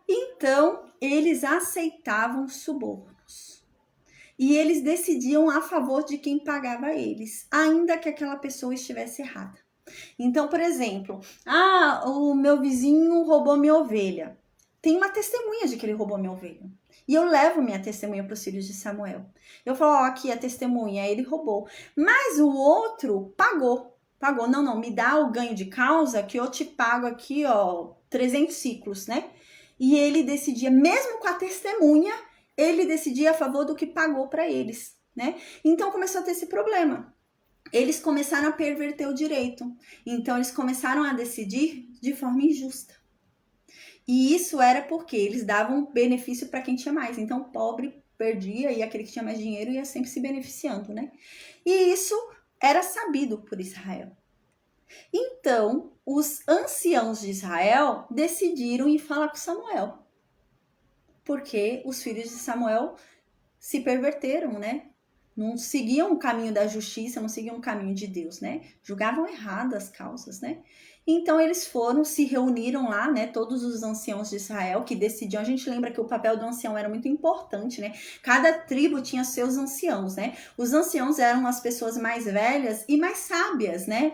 Então, eles aceitavam subornos. E eles decidiam a favor de quem pagava eles, ainda que aquela pessoa estivesse errada. Então, por exemplo, o meu vizinho roubou minha ovelha. Tem uma testemunha de que ele roubou minha ovelha. E eu levo minha testemunha para os filhos de Samuel. Eu falo, aqui a testemunha, ele roubou. Mas o outro pagou. Não, me dá o ganho de causa que eu te pago aqui, 300 ciclos, né? E ele decidia, mesmo com a testemunha, ele decidia a favor do que pagou para eles, né? Então começou a ter esse problema. Eles começaram a perverter o direito. Então eles começaram a decidir de forma injusta. E isso era porque eles davam benefício para quem tinha mais. Então, o pobre perdia e aquele que tinha mais dinheiro ia sempre se beneficiando, né? E isso era sabido por Israel. Então, os anciãos de Israel decidiram ir falar com Samuel. Porque os filhos de Samuel se perverteram, né? Não seguiam o caminho da justiça, não seguiam o caminho de Deus, né? Julgavam errado as causas, né? Então eles foram, se reuniram lá, né, todos os anciãos de Israel que decidiam. A gente lembra que o papel do ancião era muito importante, né? Cada tribo tinha seus anciãos, né? Os anciãos eram as pessoas mais velhas e mais sábias, né?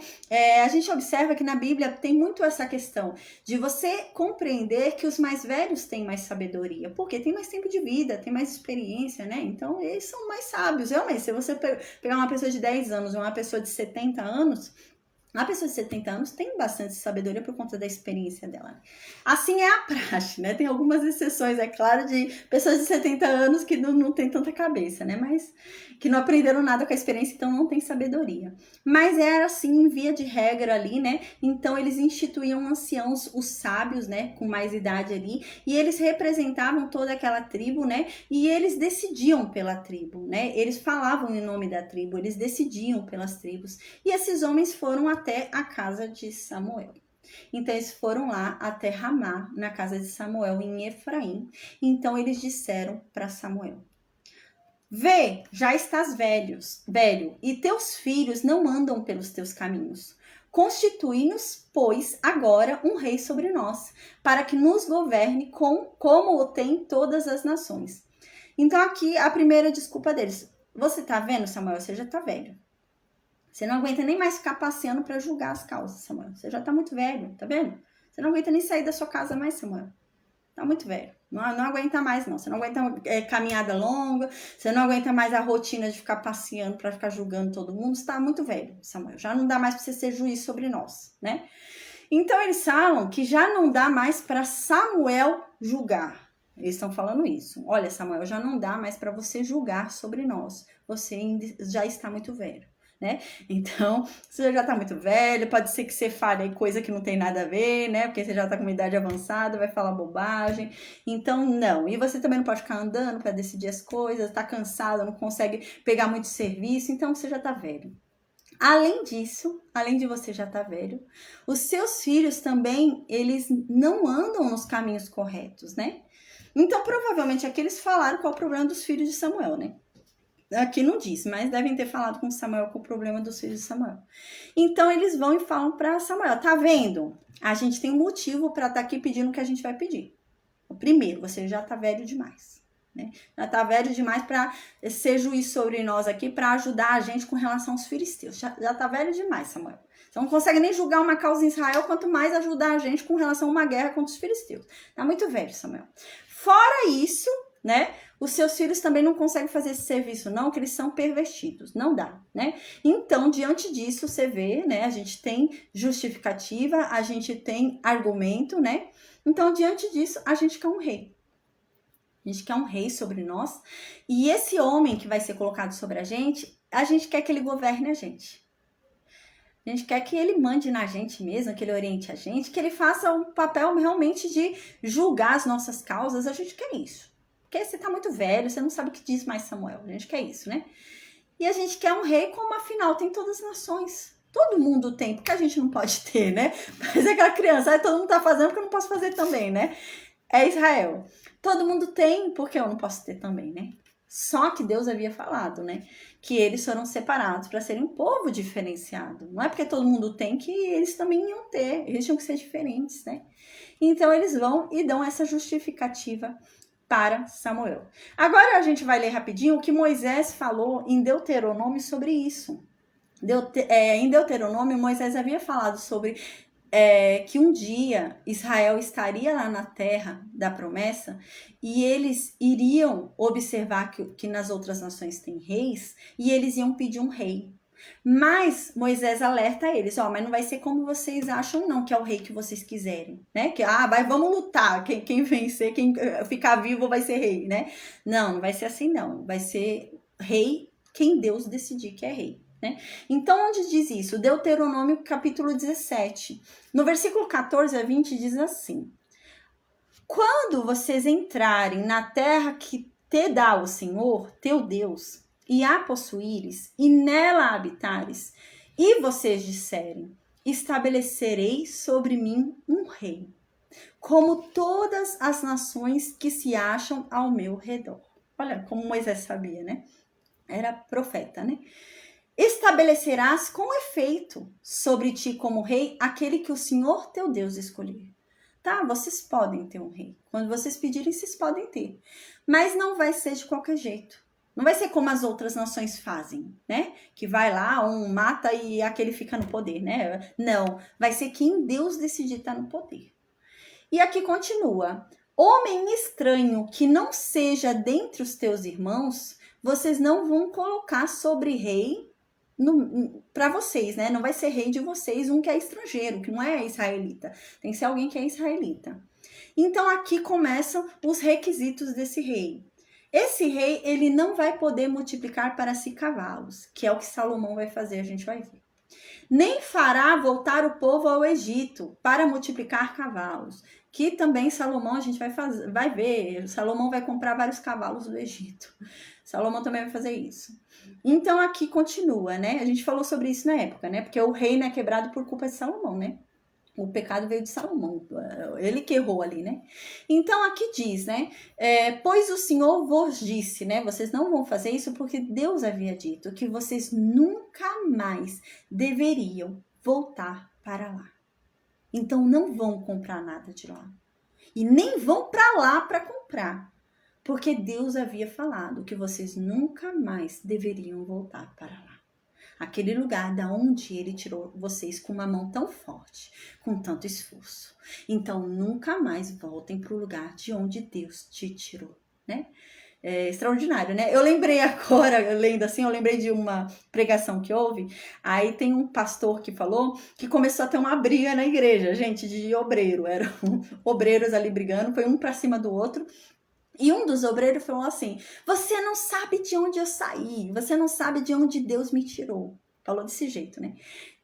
A gente observa que na Bíblia tem muito essa questão de você compreender que os mais velhos têm mais sabedoria, porque tem mais tempo de vida, tem mais experiência, né? Então eles são mais sábios. Realmente, se você pegar uma pessoa de 10 anos ou uma pessoa de 70 anos, uma pessoa de 70 anos tem bastante sabedoria por conta da experiência dela. Assim é a praxe, né? Tem algumas exceções, é claro, de pessoas de 70 anos que não tem tanta cabeça, né? Mas que não aprenderam nada com a experiência, então não tem sabedoria. Mas era assim, via de regra ali, né? Então eles instituíam anciãos, os sábios, né? Com mais idade ali, e eles representavam toda aquela tribo, né? E eles decidiam pela tribo, né? Eles falavam em nome da tribo, eles decidiam pelas tribos. E esses homens foram até a casa de Samuel. Então eles foram lá até Ramá, na casa de Samuel, em Efraim. Então eles disseram para Samuel: vê, já estás velho, e teus filhos não andam pelos teus caminhos. Constitui-nos, pois, agora um rei sobre nós, para que nos governe como o tem todas as nações. Então aqui a primeira desculpa deles: você tá vendo, Samuel? Você já tá velho. Você não aguenta nem mais ficar passeando para julgar as causas, Samuel. Você já tá muito velho, tá vendo? Você não aguenta nem sair da sua casa mais, Samuel. Tá muito velho. Não aguenta mais, não. Você não aguenta caminhada longa, você não aguenta mais a rotina de ficar passeando para ficar julgando todo mundo. Você tá muito velho, Samuel. Já não dá mais para você ser juiz sobre nós, né? Então eles falam que já não dá mais para Samuel julgar. Eles estão falando isso. Olha, Samuel, já não dá mais para você julgar sobre nós. Você já está muito velho. Né? Então, você já tá muito velho, pode ser que você fale aí coisa que não tem nada a ver, né? Porque você já tá com uma idade avançada, vai falar bobagem. Então, não. E você também não pode ficar andando para decidir as coisas, tá cansado, não consegue pegar muito serviço, então você já tá velho. Além disso, além de você já estar velho, os seus filhos também, eles não andam nos caminhos corretos, né? Então, provavelmente, aqui eles falaram qual é o problema dos filhos de Samuel, né? Aqui não diz, mas devem ter falado com Samuel com o problema dos filhos de Samuel. Então, eles vão e falam para Samuel: tá vendo? A gente tem um motivo para estar aqui pedindo o que a gente vai pedir. O primeiro, você já tá velho demais. Né? Já tá velho demais para ser juiz sobre nós aqui, para ajudar a gente com relação aos filisteus. Já tá velho demais, Samuel. Você não consegue nem julgar uma causa em Israel, quanto mais ajudar a gente com relação a uma guerra contra os filisteus. Tá muito velho, Samuel. Fora isso, né? Os seus filhos também não conseguem fazer esse serviço, não, que eles são pervertidos. Não dá, né? Então, diante disso, você vê, né? A gente tem justificativa, a gente tem argumento, né? Então, diante disso, a gente quer um rei. A gente quer um rei sobre nós. E esse homem que vai ser colocado sobre a gente quer que ele governe a gente. A gente quer que ele mande na gente mesmo, que ele oriente a gente, que ele faça um papel realmente de julgar as nossas causas. A gente quer isso. Porque você tá muito velho, você não sabe o que diz mais Samuel. A gente quer isso, né? E a gente quer um rei como afinal tem todas as nações. Todo mundo tem, porque a gente não pode ter, né? Mas é aquela criança, todo mundo tá fazendo porque eu não posso fazer também, né? É Israel. Todo mundo tem, porque eu não posso ter também, né? Só que Deus havia falado, né? Que eles foram separados para serem um povo diferenciado. Não é porque todo mundo tem que eles também iam ter. Eles tinham que ser diferentes, né? Então eles vão e dão essa justificativa para Samuel. Agora a gente vai ler rapidinho o que Moisés falou em Deuteronômio sobre isso. Em Deuteronômio, Moisés havia falado sobre que um dia Israel estaria lá na terra da promessa e eles iriam observar que nas outras nações tem reis e eles iam pedir um rei. Mas Moisés alerta eles, mas não vai ser como vocês acham não, que é o rei que vocês quiserem, né? Que, vamos lutar, quem vencer, quem ficar vivo vai ser rei, né? Não vai ser assim não, vai ser rei quem Deus decidir que é rei. Né? Então, onde diz isso? Deuteronômio capítulo 17. No versículo 14 a 20 diz assim: quando vocês entrarem na terra que te dá o Senhor, teu Deus, e a possuíres, e nela habitares, e vocês disserem: estabelecerei sobre mim um rei, como todas as nações que se acham ao meu redor. Olha como Moisés sabia, né? Era profeta, né? estabelecerás com efeito sobre ti como rei aquele que o Senhor teu Deus escolher. Tá, vocês podem ter um rei. Quando vocês pedirem, vocês podem ter. Mas não vai ser de qualquer jeito. Não vai ser como as outras nações fazem, né? Que vai lá, um mata e aquele fica no poder, né? Não, vai ser quem Deus decidir estar no poder. E aqui continua. Homem estranho que não seja dentre os teus irmãos, vocês não vão colocar sobre rei para vocês, né? Não vai ser rei de vocês um que é estrangeiro, que não é israelita. Tem que ser alguém que é israelita. Então aqui começam os requisitos desse rei. Esse rei, ele não vai poder multiplicar para si cavalos, que é o que Salomão vai fazer, a gente vai ver. Nem fará voltar o povo ao Egito para multiplicar cavalos, que também Salomão a gente vai ver. Salomão vai comprar vários cavalos do Egito. Salomão também vai fazer isso. Então aqui continua, né? A gente falou sobre isso na época, né? Porque o reino é quebrado por culpa de Salomão, né? O pecado veio de Salomão, ele que errou ali, né? Então aqui diz, né? Pois o Senhor vos disse, né? Vocês não vão fazer isso porque Deus havia dito que vocês nunca mais deveriam voltar para lá. Então não vão comprar nada de lá. E nem vão para lá para comprar. Porque Deus havia falado que vocês nunca mais deveriam voltar para lá. Aquele lugar da onde ele tirou vocês com uma mão tão forte, com tanto esforço. Então, nunca mais voltem para o lugar de onde Deus te tirou, né? É extraordinário, né? Eu lembrei agora, lendo assim, eu lembrei de uma pregação que houve. Aí tem um pastor que falou que começou a ter uma briga na igreja, gente, de obreiro. Eram obreiros ali brigando, foi um para cima do outro. E um dos obreiros falou assim, você não sabe de onde eu saí, você não sabe de onde Deus me tirou. Falou desse jeito, né?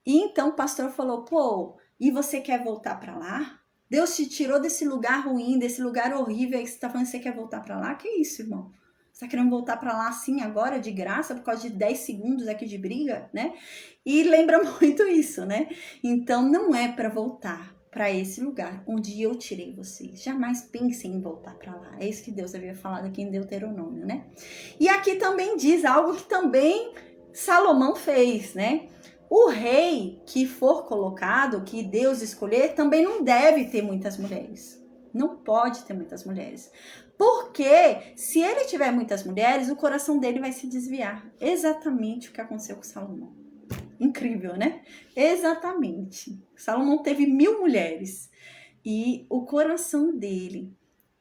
E então o pastor falou, pô, e você quer voltar para lá? Deus te tirou desse lugar ruim, desse lugar horrível aí que você tá falando que você quer voltar para lá? Que isso, irmão? Você tá querendo voltar para lá assim agora, de graça, por causa de 10 segundos aqui de briga, né? E lembra muito isso, né? Então não é para voltar para esse lugar onde eu tirei vocês. Jamais pensem em voltar para lá. É isso que Deus havia falado aqui em Deuteronômio, né? E aqui também diz algo que também Salomão fez, né? O rei que for colocado, que Deus escolher, também não deve ter muitas mulheres. Não pode ter muitas mulheres. Porque se ele tiver muitas mulheres, o coração dele vai se desviar. Exatamente o que aconteceu com Salomão. Incrível, né? Exatamente. Salomão teve 1000 mulheres e o coração dele,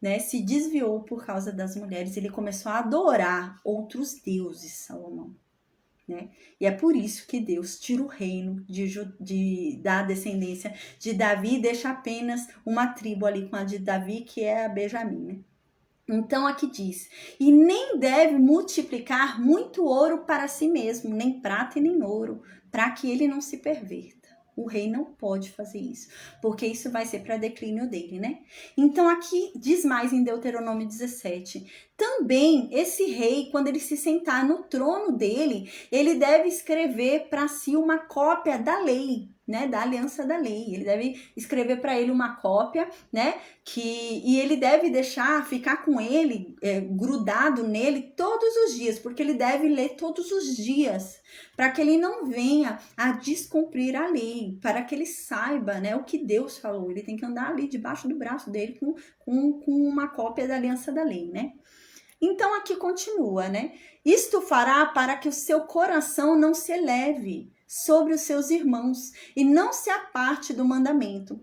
né, se desviou por causa das mulheres. Ele começou a adorar outros deuses, Salomão, né? E é por isso que Deus tira o reino da descendência de Davi e deixa apenas uma tribo ali com a de Davi, que é a Benjamim, né? Então aqui diz, e nem deve multiplicar muito ouro para si mesmo, nem prata e nem ouro, para que ele não se perverta. O rei não pode fazer isso, porque isso vai ser para declínio dele, né? Então aqui diz mais em Deuteronômio 17, também esse rei, quando ele se sentar no trono dele, ele deve escrever para si uma cópia da lei, né, da aliança da lei. Ele deve escrever para ele uma cópia, né, e ele deve ficar com ele, grudado nele todos os dias, porque ele deve ler todos os dias, para que ele não venha a descumprir a lei, para que ele saiba, né, o que Deus falou. Ele tem que andar ali debaixo do braço dele com uma cópia da aliança da lei, né? Então aqui continua, né? Isto fará para que o seu coração não se eleve sobre os seus irmãos e não se aparte do mandamento,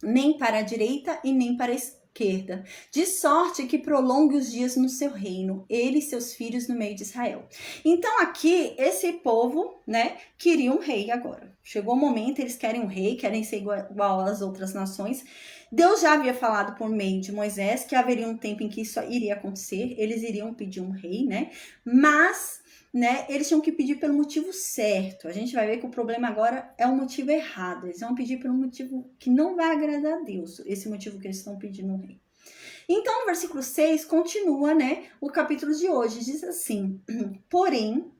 nem para a direita e nem para a esquerda, de sorte que prolongue os dias no seu reino, ele e seus filhos no meio de Israel. Então aqui, esse povo, né, queria um rei agora. Chegou o momento, eles querem um rei, querem ser igual às outras nações. Deus já havia falado por meio de Moisés que haveria um tempo em que isso iria acontecer, eles iriam pedir um rei, né, mas, né, eles tinham que pedir pelo motivo certo. A gente vai ver que o problema agora é o motivo errado. Eles vão pedir pelo motivo que não vai agradar a Deus, esse motivo que eles estão pedindo um rei. Então, no versículo 6, continua, né, o capítulo de hoje, diz assim, porém,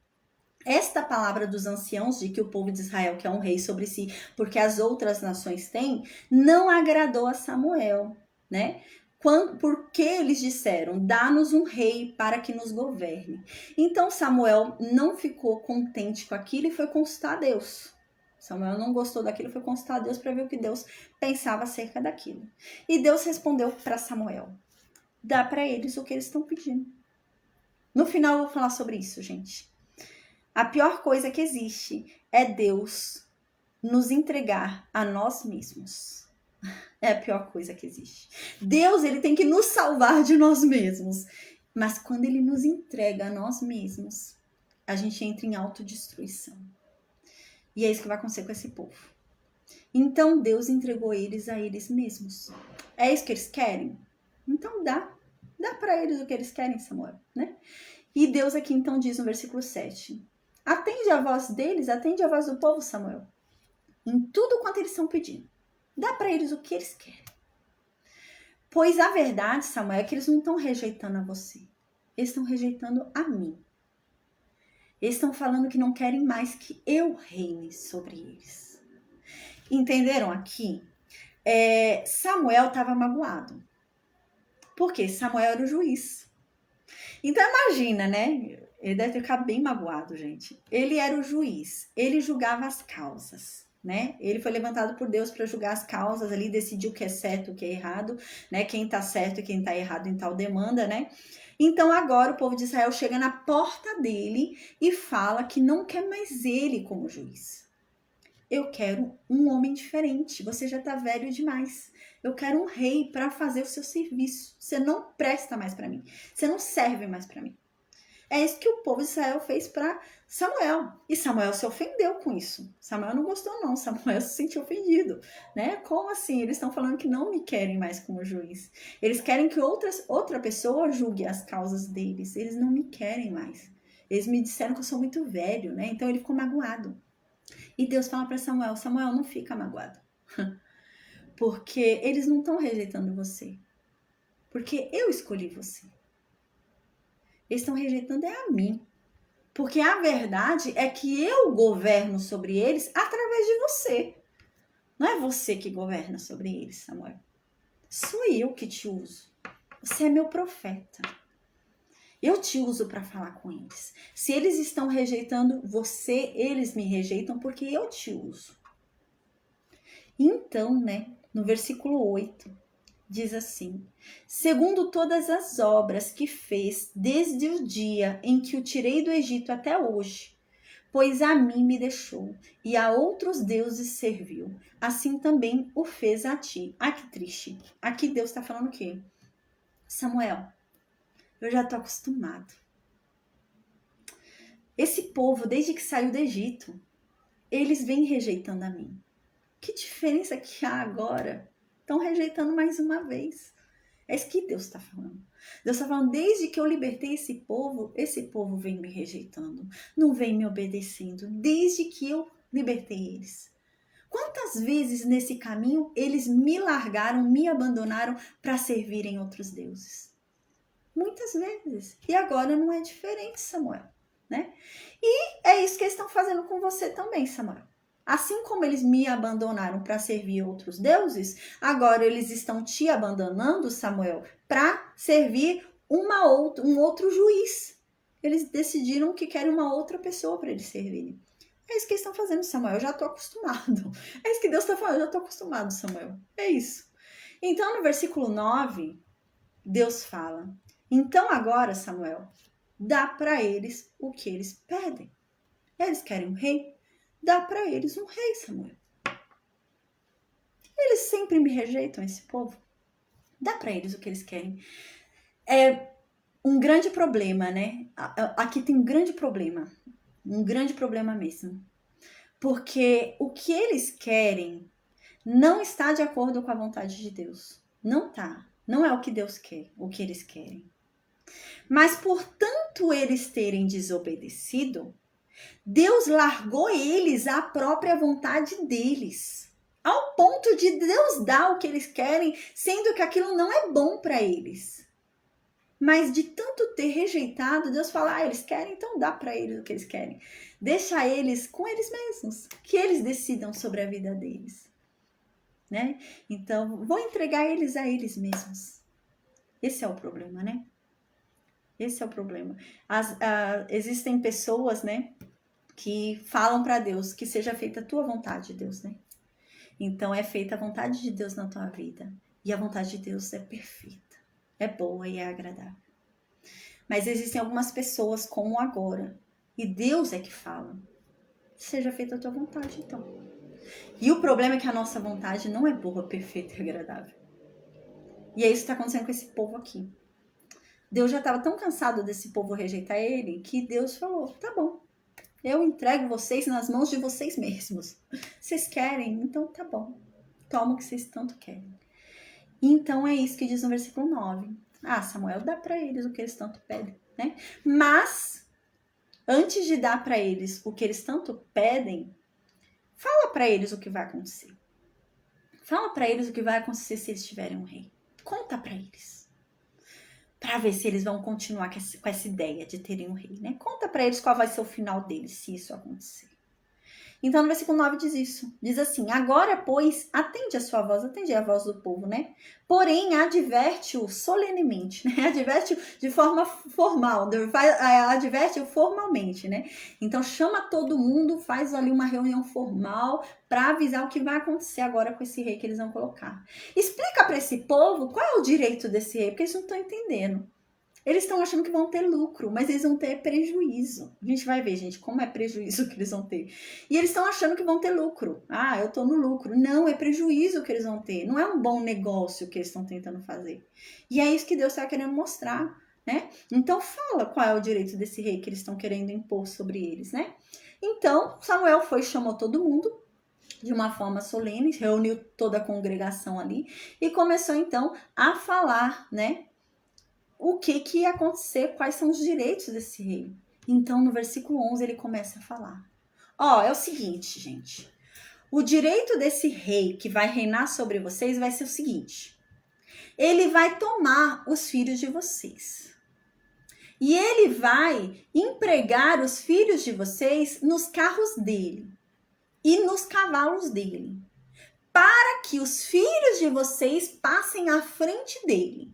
esta palavra dos anciãos de que o povo de Israel quer um rei sobre si, porque as outras nações têm, não agradou a Samuel, né? porque eles disseram, dá-nos um rei para que nos governe. Então Samuel não ficou contente com aquilo e foi consultar a Deus. Samuel não gostou daquilo, foi consultar a Deus para ver o que Deus pensava acerca daquilo. E Deus respondeu para Samuel, dá para eles o que eles estão pedindo. No final eu vou falar sobre isso, gente. A pior coisa que existe é Deus nos entregar a nós mesmos. É a pior coisa que existe. Deus, ele tem que nos salvar de nós mesmos. Mas quando ele nos entrega a nós mesmos, a gente entra em autodestruição. E é isso que vai acontecer com esse povo. Então Deus entregou eles a eles mesmos. É isso que eles querem? Então dá para eles o que eles querem, Samuel, né? E Deus aqui então diz no versículo 7, atende a voz deles, atende a voz do povo, Samuel, em tudo quanto eles estão pedindo. Dá para eles o que eles querem. Pois a verdade, Samuel, é que eles não estão rejeitando a você. Eles estão rejeitando a mim. Eles estão falando que não querem mais que eu reine sobre eles. Entenderam aqui? Samuel estava magoado. Porque Samuel era o juiz. Então imagina, né? Ele deve ter ficado bem magoado, gente. Ele era o juiz. Ele julgava as causas, né? Ele foi levantado por Deus para julgar as causas ali, decidir o que é certo, o que é errado, né? Quem tá certo e quem tá errado em tal demanda, né? Então agora o povo de Israel chega na porta dele e fala que não quer mais ele como juiz. Eu quero um homem diferente, você já tá velho demais. Eu quero um rei para fazer o seu serviço. Você não presta mais para mim. Você não serve mais para mim. É isso que o povo de Israel fez para Samuel. E Samuel se ofendeu com isso. Samuel não gostou não. Samuel se sentiu ofendido, né? Como assim? Eles estão falando que não me querem mais como juiz. Eles querem que outra pessoa julgue as causas deles. Eles não me querem mais. Eles me disseram que eu sou muito velho, né? Então ele ficou magoado. E Deus fala para Samuel, Samuel, não fica magoado. Porque eles não estão rejeitando você. Porque eu escolhi você. Eles estão rejeitando a mim. Porque a verdade é que eu governo sobre eles através de você. Não é você que governa sobre eles, Samuel. Sou eu que te uso. Você é meu profeta. Eu te uso para falar com eles. Se eles estão rejeitando você, eles me rejeitam porque eu te uso. Então, né, no versículo 8, diz assim, segundo todas as obras que fez desde o dia em que o tirei do Egito até hoje, pois a mim me deixou e a outros deuses serviu, assim também o fez a ti. Ah, que triste. Aqui Deus está falando o quê? Samuel, eu já estou acostumado. Esse povo, desde que saiu do Egito, eles vêm rejeitando a mim. Que diferença que há agora? Estão rejeitando mais uma vez. É isso que Deus está falando. Deus está falando, desde que eu libertei esse povo vem me rejeitando. Não vem me obedecendo. Desde que eu libertei eles. Quantas vezes nesse caminho eles me largaram, me abandonaram para servirem outros deuses? Muitas vezes. E agora não é diferente, Samuel, né? E é isso que eles estão fazendo com você também, Samuel. Assim como eles me abandonaram para servir outros deuses, agora eles estão te abandonando, Samuel, para servir um outro juiz. Eles decidiram que querem uma outra pessoa para eles servirem. É isso que eles estão fazendo, Samuel. Eu já estou acostumado. É isso que Deus está falando. Eu já estou acostumado, Samuel. É isso. Então, no versículo 9, Deus fala, então agora, Samuel, dá para eles o que eles pedem. Eles querem um rei? Dá para eles um rei, Samuel. Eles sempre me rejeitam, esse povo. Dá para eles o que eles querem. É um grande problema, né? Aqui tem um grande problema mesmo. Porque o que eles querem não está de acordo com a vontade de Deus. Não tá. Não é o que Deus quer, o que eles querem. Mas por tanto eles terem desobedecido, Deus largou eles à própria vontade deles, ao ponto de Deus dar o que eles querem, sendo que aquilo não é bom para eles. Mas de tanto ter rejeitado, Deus fala, eles querem, então dá para eles o que eles querem. Deixa eles com eles mesmos, que eles decidam sobre a vida deles, né? Então, vou entregar eles a eles mesmos. Esse é o problema, né? Esse é o problema. Existem pessoas, né, que falam para Deus que seja feita a tua vontade, Deus, né? Então é feita a vontade de Deus na tua vida. E a vontade de Deus é perfeita, é boa e é agradável. Mas existem algumas pessoas como agora. E Deus é que fala. Seja feita a tua vontade, então. E o problema é que a nossa vontade não é boa, perfeita e agradável. E é isso que está acontecendo com esse povo aqui. Deus já estava tão cansado desse povo rejeitar ele, que Deus falou, tá bom, eu entrego vocês nas mãos de vocês mesmos. Vocês querem? Então tá bom. Toma o que vocês tanto querem. Então é isso que diz no versículo 9. Samuel, dá para eles o que eles tanto pedem, né? Mas, antes de dar para eles o que eles tanto pedem, fala para eles o que vai acontecer. Fala para eles o que vai acontecer se eles tiverem um rei. Conta para eles. Para ver se eles vão continuar com essa ideia de terem um rei, né? Conta para eles qual vai ser o final deles, se isso acontecer. Então, no versículo 9 diz isso. Diz assim, agora, pois, atende a sua voz, atende a voz do povo, né? Porém, adverte-o solenemente, né? Adverte-o de forma formal, adverte-o formalmente, né? Então, chama todo mundo, faz ali uma reunião formal para avisar o que vai acontecer agora com esse rei que eles vão colocar. Explica para esse povo qual é o direito desse rei, porque eles não estão entendendo. Eles estão achando que vão ter lucro, mas eles vão ter prejuízo. A gente vai ver, gente, como é prejuízo que eles vão ter. E eles estão achando que vão ter lucro. Eu tô no lucro. Não, é prejuízo que eles vão ter. Não é um bom negócio que eles estão tentando fazer. E é isso que Deus está querendo mostrar, né? Então fala qual é o direito desse rei que eles estão querendo impor sobre eles, né? Então Samuel foi e chamou todo mundo de uma forma solene, reuniu toda a congregação ali e começou então a falar, né? O que ia acontecer, quais são os direitos desse rei. Então, no versículo 11, ele começa a falar. É o seguinte, gente. O direito desse rei que vai reinar sobre vocês vai ser o seguinte. Ele vai tomar os filhos de vocês. E ele vai empregar os filhos de vocês nos carros dele e nos cavalos dele, para que os filhos de vocês passem à frente dele.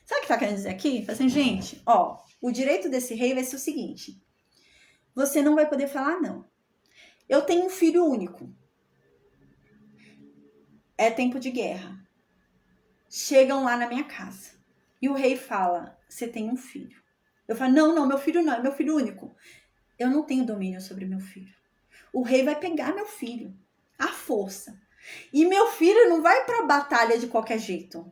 Sabe o que tá querendo dizer aqui? Fala assim, gente, o direito desse rei vai ser o seguinte. Você não vai poder falar não. Eu tenho um filho único. É tempo de guerra. Chegam lá na minha casa. E o rei fala, você tem um filho. Eu falo, não, meu filho não, é meu filho único. Eu não tenho domínio sobre meu filho. O rei vai pegar meu filho, à força. E meu filho não vai pra batalha de qualquer jeito.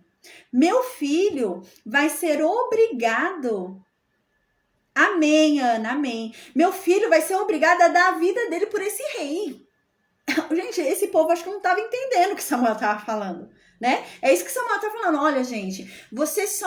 Meu filho vai ser obrigado. Amém, Ana, amém. Meu filho vai ser obrigado a dar a vida dele por esse rei. Gente, esse povo acho que não estava entendendo o que Samuel estava falando, né? É isso que Samuel está falando. Olha, gente, vocês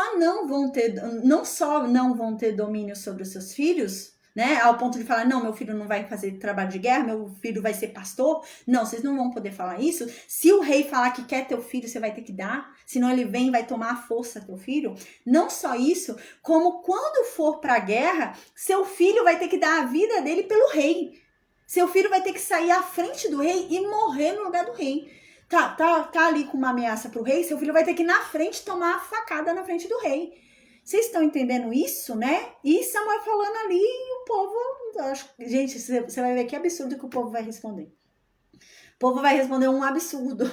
não só não vão ter domínio sobre os seus filhos, né? Ao ponto de falar, não, meu filho não vai fazer trabalho de guerra, meu filho vai ser pastor. Não, vocês não vão poder falar isso. Se o rei falar que quer teu filho, você vai ter que dar. Senão ele vem e vai tomar a força teu filho. Não só isso, como quando for pra guerra, seu filho vai ter que dar a vida dele pelo rei. Seu filho vai ter que sair à frente do rei e morrer no lugar do rei. Tá ali com uma ameaça pro rei, seu filho vai ter que ir na frente tomar a facada na frente do rei. Vocês estão entendendo isso, né? E Samuel falando ali e o povo... Gente, você vai ver que absurdo que o povo vai responder. O povo vai responder um absurdo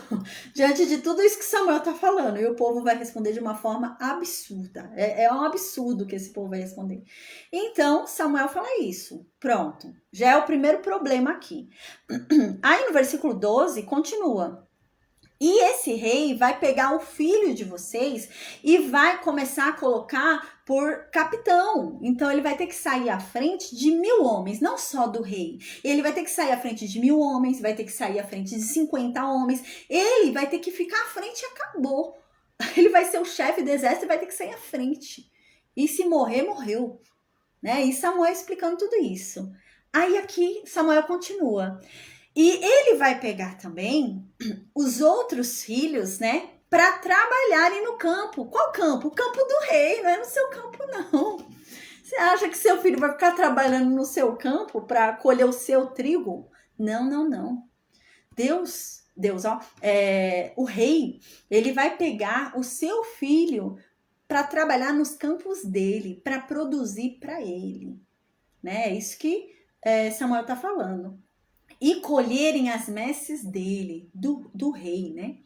diante de tudo isso que Samuel tá falando. E o povo vai responder de uma forma absurda. É um absurdo que esse povo vai responder. Então, Samuel fala isso. Pronto. Já é o primeiro problema aqui. Aí no versículo 12, continua. E esse rei vai pegar o filho de vocês e vai começar a colocar por capitão. Então, ele vai ter que sair à frente de 1000 homens, não só do rei. Ele vai ter que sair à frente de 1000 homens, vai ter que sair à frente de 50 homens. Ele vai ter que ficar à frente e acabou. Ele vai ser o chefe do exército e vai ter que sair à frente. E se morrer, morreu. Né? E Samuel explicando tudo isso. Aí aqui, Samuel continua. E ele vai pegar também os outros filhos, né, para trabalharem no campo. Qual campo? O campo do rei, não é no seu campo, não. Você acha que seu filho vai ficar trabalhando no seu campo para colher o seu trigo? Não. O rei, ele vai pegar o seu filho para trabalhar nos campos dele, para produzir para ele, né? É isso que Samuel está falando. E colherem as messes dele, do rei, né?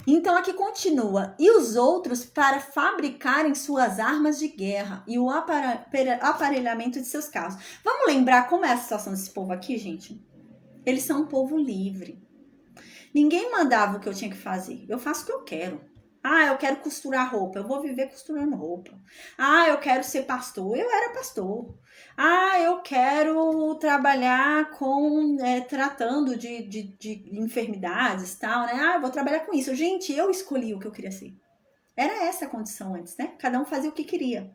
Então aqui continua, e os outros para fabricarem suas armas de guerra e o aparelhamento de seus carros. Vamos lembrar como é a situação desse povo aqui, gente? Eles são um povo livre. Ninguém mandava o que eu tinha que fazer. Eu faço o que eu quero. Ah, eu quero costurar roupa. Eu vou viver costurando roupa. Ah, eu quero ser pastor. Eu era pastor. Ah, eu quero trabalhar tratando de enfermidades e tal, né? Ah, eu vou trabalhar com isso. Gente, eu escolhi o que eu queria ser. Era essa a condição antes, né? Cada um fazia o que queria.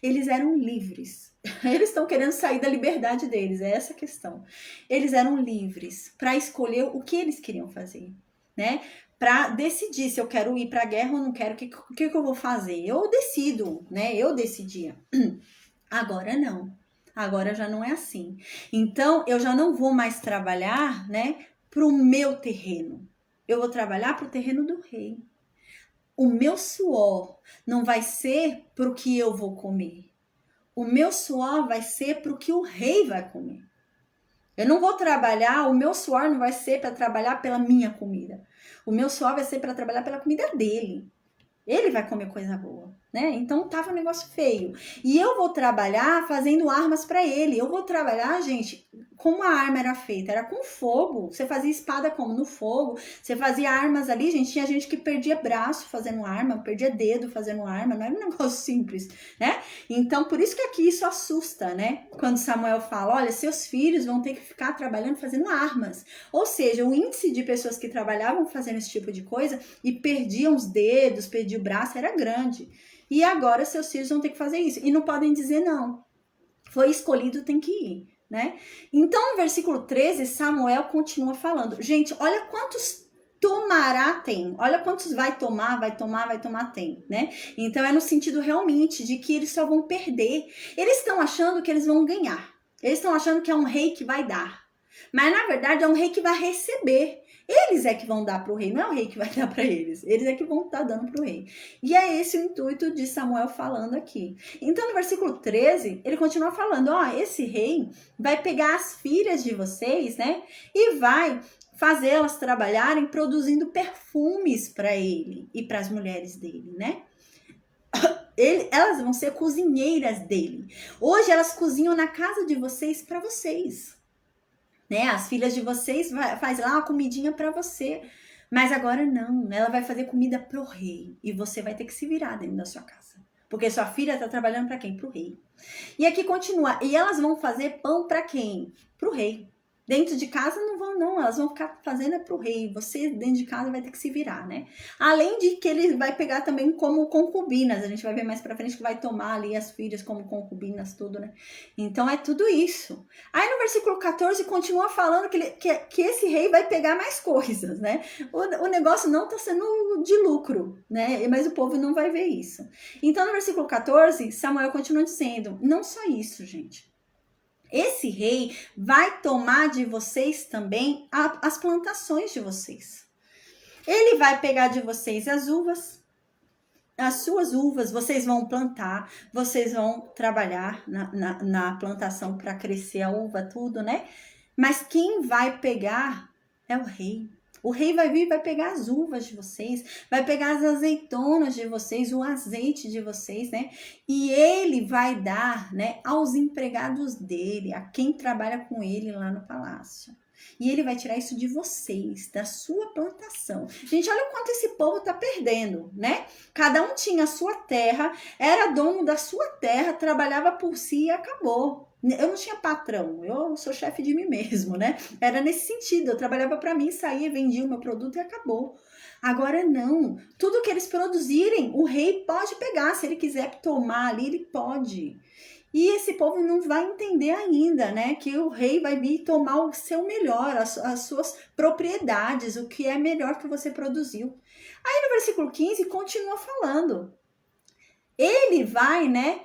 Eles eram livres. Eles estão querendo sair da liberdade deles, é essa a questão. Eles eram livres para escolher o que eles queriam fazer, né? Para decidir se eu quero ir para a guerra ou não quero, o que eu vou fazer? Eu decido, né? Eu decidia. Agora não. Agora já não é assim. Então, eu já não vou mais trabalhar, né, para o meu terreno. Eu vou trabalhar para o terreno do rei. O meu suor não vai ser para o que eu vou comer. O meu suor vai ser para o que o rei vai comer. Eu não vou trabalhar, o meu suor não vai ser para trabalhar pela minha comida. O meu suor vai ser para trabalhar pela comida dele. Ele vai comer coisa boa, né? Então tava um negócio feio. E eu vou trabalhar fazendo armas para ele. Eu vou trabalhar, gente, como a arma era feita? Era com fogo. Você fazia espada como? No fogo. Você fazia armas ali, gente. Tinha gente que perdia braço fazendo arma, perdia dedo fazendo arma. Não era um negócio simples, né? Então, por isso que aqui isso assusta, né? Quando Samuel fala, olha, seus filhos vão ter que ficar trabalhando fazendo armas. Ou seja, o índice de pessoas que trabalhavam fazendo esse tipo de coisa e perdiam os dedos, perdiam o braço, era grande. E agora seus filhos vão ter que fazer isso. E não podem dizer não. Foi escolhido, tem que ir, né? Então, no versículo 13, Samuel continua falando. Gente, olha quantos tomará tem. Olha quantos vai tomar, tem, né? Então, é no sentido realmente de que eles só vão perder. Eles estão achando que eles vão ganhar. Eles estão achando que é um rei que vai dar. Mas, na verdade, é um rei que vai receber. Eles é que vão dar para o rei, não é o rei que vai dar para eles. Eles é que vão estar dando para o rei. E é esse o intuito de Samuel falando aqui. Então, no versículo 13, ele continua falando, ó, esse rei vai pegar as filhas de vocês, né? E vai fazê-las trabalharem produzindo perfumes para ele e para as mulheres dele, né? Elas vão ser cozinheiras dele. Hoje elas cozinham na casa de vocês para vocês. Né? As filhas de vocês faz lá uma comidinha para você, mas agora não, ela vai fazer comida pro rei e você vai ter que se virar dentro da sua casa, porque sua filha tá trabalhando para quem? Pro rei. E aqui continua, e elas vão fazer pão para quem? Pro rei. Dentro de casa não vão não, elas vão ficar fazendo pro rei, você dentro de casa vai ter que se virar, né? Além de que ele vai pegar também como concubinas, a gente vai ver mais pra frente que vai tomar ali as filhas como concubinas, tudo, né? Então é tudo isso. Aí no versículo 14 continua falando que esse rei vai pegar mais coisas, né? O negócio não tá sendo de lucro, né? Mas o povo não vai ver isso. Então no versículo 14, Samuel continua dizendo, não só isso, gente. Esse rei vai tomar de vocês também as plantações de vocês. Ele vai pegar de vocês as uvas, as suas uvas, vocês vão plantar, vocês vão trabalhar na plantação para crescer a uva, tudo, né? Mas quem vai pegar é o rei. O rei vai vir e vai pegar as uvas de vocês, vai pegar as azeitonas de vocês, o azeite de vocês, né? E ele vai dar, né, aos empregados dele, a quem trabalha com ele lá no palácio. E ele vai tirar isso de vocês, da sua plantação. Gente, olha o quanto esse povo tá perdendo, né? Cada um tinha a sua terra, era dono da sua terra, trabalhava por si e acabou. Eu não tinha patrão, eu sou chefe de mim mesmo, né? Era nesse sentido, eu trabalhava para mim, saía, vendia o meu produto e acabou. Agora não, tudo que eles produzirem, o rei pode pegar, se ele quiser tomar ali, ele pode. E esse povo não vai entender ainda, né? Que o rei vai vir tomar o seu melhor, as suas propriedades, o que é melhor que você produziu. Aí no versículo 15 continua falando. Ele vai, né,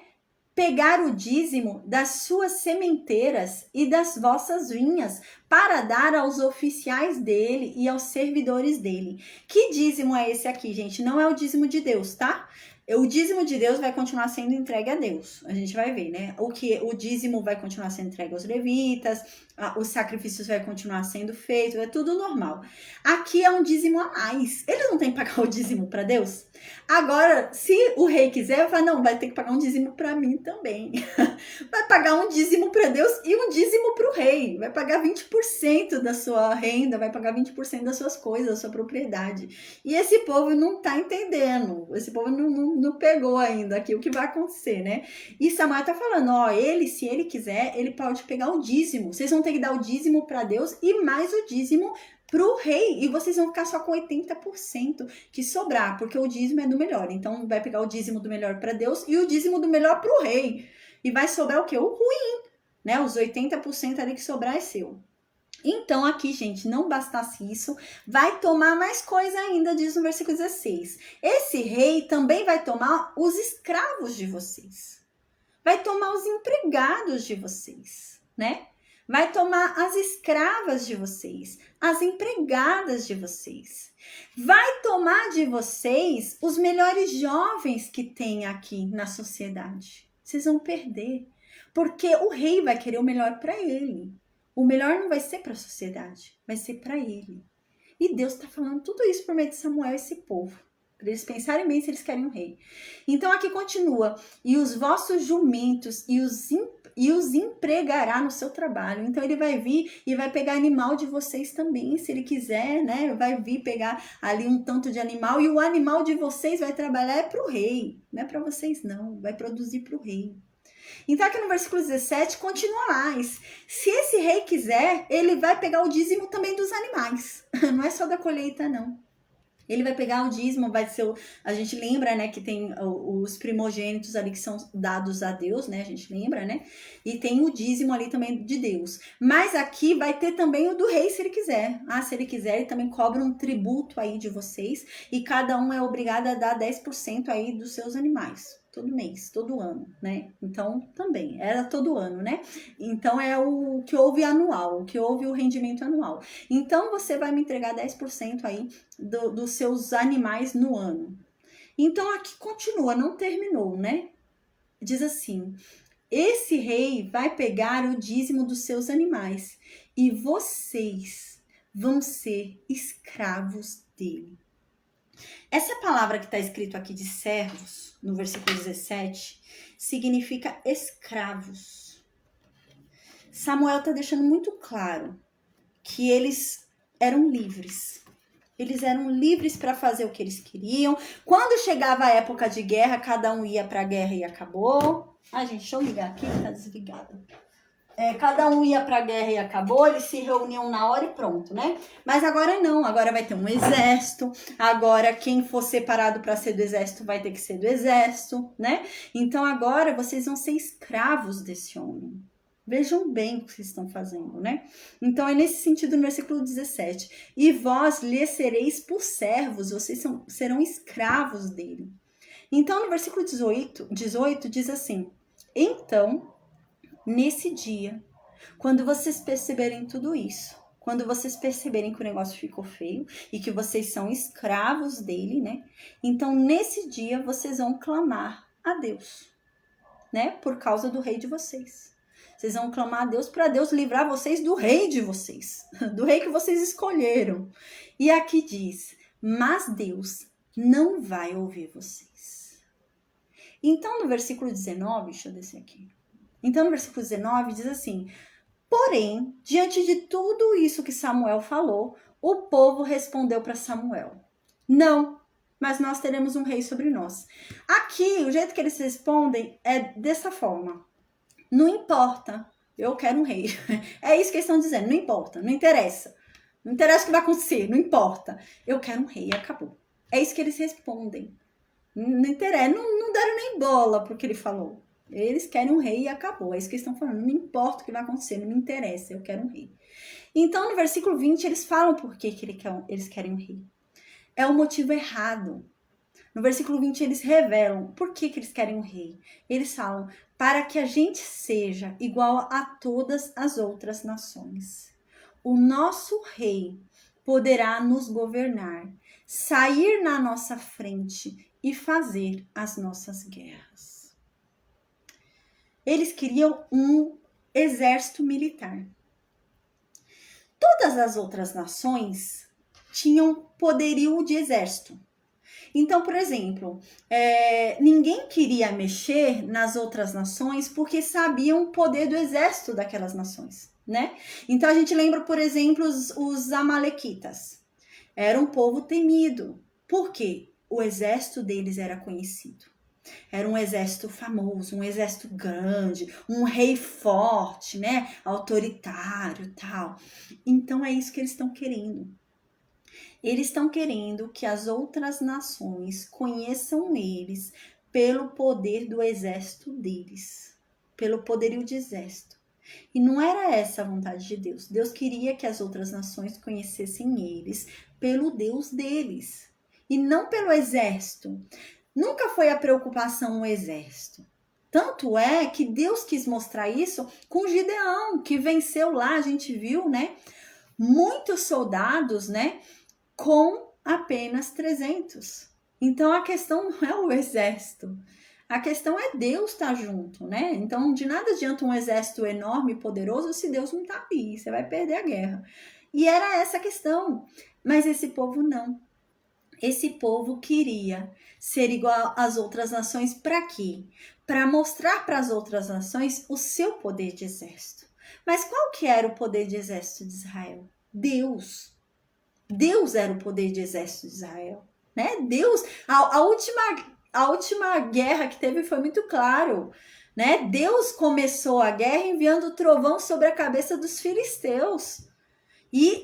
pegar o dízimo das suas sementeiras e das vossas vinhas para dar aos oficiais dele e aos servidores dele. Que dízimo é esse aqui, gente? Não é o dízimo de Deus, tá? o dízimo de Deus vai continuar sendo entregue a Deus. A gente vai ver, né? O dízimo vai continuar sendo entregue aos levitas, os sacrifícios vai continuar sendo feito, é tudo normal. Aqui é um dízimo a mais. Eles não têm que pagar o dízimo para Deus? Agora, se o rei quiser, vai, não, vai ter que pagar um dízimo para mim também. Vai pagar um dízimo para Deus e um dízimo para o rei. Vai pagar 20% da sua renda, vai pagar 20% das suas coisas, da sua propriedade. E esse povo não tá entendendo. Esse povo não pegou ainda aqui o que vai acontecer, né? E Samuel tá falando, ó, se ele quiser, ele pode pegar o dízimo. Vocês vão ter que dar o dízimo para Deus e mais o dízimo pro rei, e vocês vão ficar só com 80% que sobrar, porque o dízimo é do melhor. Então vai pegar o dízimo do melhor para Deus e o dízimo do melhor pro rei. E vai sobrar o quê? O ruim, né? Os 80% ali que sobrar é seu. Então aqui, gente, não bastasse isso, vai tomar mais coisa ainda, diz no versículo 16. Esse rei também vai tomar os escravos de vocês. Vai tomar os empregados de vocês, né? Vai tomar as escravas de vocês, as empregadas de vocês. Vai tomar de vocês os melhores jovens que tem aqui na sociedade. Vocês vão perder, porque o rei vai querer o melhor para ele. O melhor não vai ser para a sociedade, vai ser para ele. E Deus está falando tudo isso por meio de Samuel e esse povo. Para eles pensarem bem se eles querem um rei. Então aqui continua. E os vossos jumentos e os empregará no seu trabalho. Então ele vai vir e vai pegar animal de vocês também, se ele quiser, né? Vai vir pegar ali um tanto de animal. E o animal de vocês vai trabalhar para o rei. Não é para vocês não, vai produzir para o rei. Então aqui no versículo 17 continua mais. Se esse rei quiser, ele vai pegar o dízimo também dos animais. Não é só da colheita não. Ele vai pegar o dízimo, vai ser a gente lembra, né, que tem os primogênitos ali que são dados a Deus, né, a gente lembra, né, e tem o dízimo ali também de Deus. Mas aqui vai ter também o do rei, se ele quiser. Se ele quiser, ele também cobra um tributo aí de vocês, e cada um é obrigado a dar 10% aí dos seus animais. Todo mês, todo ano, né? Então, também, era todo ano, né? Então, é o que houve anual, o que houve o rendimento anual. Então, você vai me entregar 10% aí dos seus animais no ano. Então, aqui continua, não terminou, né? Diz assim, esse rei vai pegar o dízimo dos seus animais e vocês vão ser escravos dele. Essa palavra que está escrito aqui de servos, no versículo 17, significa escravos. Samuel está deixando muito claro que eles eram livres. Eles eram livres para fazer o que eles queriam. Quando chegava a época de guerra, cada um ia para a guerra e acabou. Gente, deixa eu ligar aqui, tá desligado. Cada um ia para a guerra e acabou, eles se reuniam na hora e pronto, né? Mas agora não, agora vai ter um exército, agora quem for separado para ser do exército vai ter que ser do exército, né? Então agora vocês vão ser escravos desse homem. Vejam bem o que vocês estão fazendo, né? Então é nesse sentido no versículo 17. E vós lhe sereis por servos, vocês serão escravos dele. Então no versículo 18 diz assim, então... Nesse dia, quando vocês perceberem tudo isso, quando vocês perceberem que o negócio ficou feio e que vocês são escravos dele, né? Então, nesse dia, vocês vão clamar a Deus, né? Por causa do rei de vocês. Vocês vão clamar a Deus para Deus livrar vocês do rei de vocês, do rei que vocês escolheram. E aqui diz, mas Deus não vai ouvir vocês. Então, no versículo 19, deixa eu descer aqui. Então, no versículo 19, diz assim, porém, diante de tudo isso que Samuel falou, o povo respondeu para Samuel, não, mas nós teremos um rei sobre nós. Aqui, o jeito que eles respondem é dessa forma, não importa, eu quero um rei. É isso que eles estão dizendo, não importa, não interessa. Não interessa o que vai acontecer, não importa. Eu quero um rei e acabou. É isso que eles respondem. Não interessa, não deram nem bola pro que ele falou. Eles querem um rei e acabou. É isso que eles estão falando. Não me importa o que vai acontecer, não me interessa, eu quero um rei. Então, no versículo 20, eles falam por que eles querem um rei. É o motivo errado. No versículo 20, eles revelam por que eles querem um rei. Eles falam, para que a gente seja igual a todas as outras nações. O nosso rei poderá nos governar, sair na nossa frente e fazer as nossas guerras. Eles queriam um exército militar. Todas as outras nações tinham poderio de exército. Então, por exemplo, ninguém queria mexer nas outras nações porque sabiam o poder do exército daquelas nações, né? Então, a gente lembra, por exemplo, os amalequitas. Era um povo temido. Por quê? O exército deles era conhecido. Era um exército famoso, um exército grande, um rei forte, né? Autoritário, tal. Então, é isso que eles estão querendo. Eles estão querendo que as outras nações conheçam eles pelo poder do exército deles, pelo poderio de exército. E não era essa a vontade de Deus. Deus queria que as outras nações conhecessem eles pelo Deus deles e não pelo exército. Nunca foi a preocupação o exército. Tanto é que Deus quis mostrar isso com Gideão, que venceu lá, a gente viu, né? Muitos soldados, né? Com apenas 300. Então, a questão não é o exército. A questão é Deus estar junto, né? Então, de nada adianta um exército enorme e poderoso se Deus não está ali. Você vai perder a guerra. E era essa a questão. Mas esse povo não. Esse povo queria ser igual às outras nações para quê? Para mostrar para as outras nações o seu poder de exército. Mas qual que era o poder de exército de Israel? Deus. Deus era o poder de exército de Israel, né? Deus, a última guerra que teve foi muito claro, né? Deus começou a guerra enviando trovão sobre a cabeça dos filisteus. E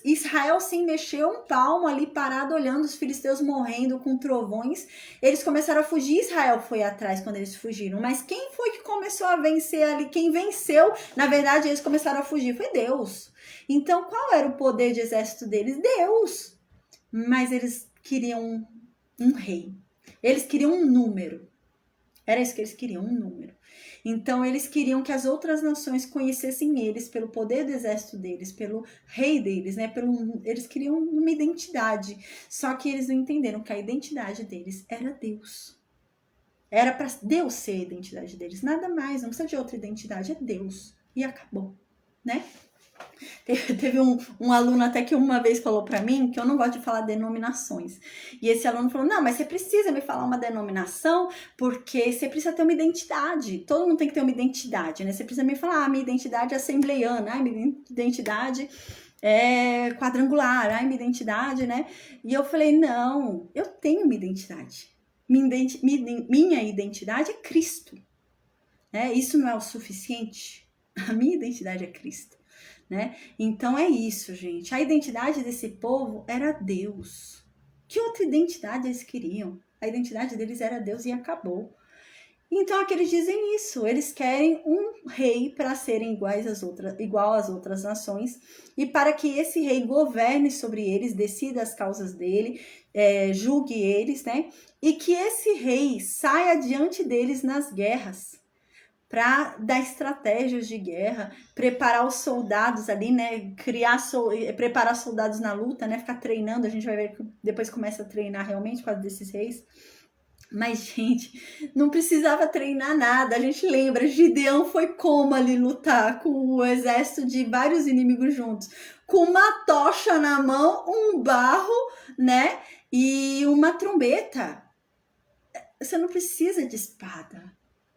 Israel sem mexer um palmo ali parado olhando os filisteus morrendo com trovões. Eles começaram a fugir, Israel foi atrás quando eles fugiram. Mas quem foi que começou a vencer ali? Quem venceu, na verdade, eles começaram a fugir, foi Deus. Então, qual era o poder de exército deles? Deus. Mas eles queriam um rei. Eles queriam um número. Era isso que eles queriam, um número. Então, eles queriam que as outras nações conhecessem eles pelo poder do exército deles, pelo rei deles, né? Eles queriam uma identidade. Só que eles não entenderam que a identidade deles era Deus. Era para Deus ser a identidade deles. Nada mais, não precisa de outra identidade, é Deus. E acabou, né? Teve um aluno até que uma vez falou para mim que eu não gosto de falar denominações. E esse aluno falou, não, mas você precisa me falar uma denominação porque você precisa ter uma identidade. Todo mundo tem que ter uma identidade, né? Você precisa me falar, minha identidade é assembleiana, minha identidade é quadrangular, minha identidade, né? E eu falei, não, eu tenho uma identidade. Minha identidade é Cristo. Né? Isso não é o suficiente? A minha identidade é Cristo. Né? Então é isso, gente. A identidade desse povo era Deus. Que outra identidade eles queriam? A identidade deles era Deus e acabou. Então aqui eles dizem isso. Eles querem um rei para serem igual às outras nações e para que esse rei governe sobre eles, decida as causas dele, julgue eles, né? E que esse rei saia diante deles nas guerras, para dar estratégias de guerra, preparar os soldados ali, né, preparar soldados na luta, né, ficar treinando, a gente vai ver que depois começa a treinar realmente por causa desses reis. Mas, gente, não precisava treinar nada. A gente lembra, Gideão foi como ali lutar com o exército de vários inimigos juntos? Com uma tocha na mão, um barro, né, e uma trombeta. Você não precisa de espada.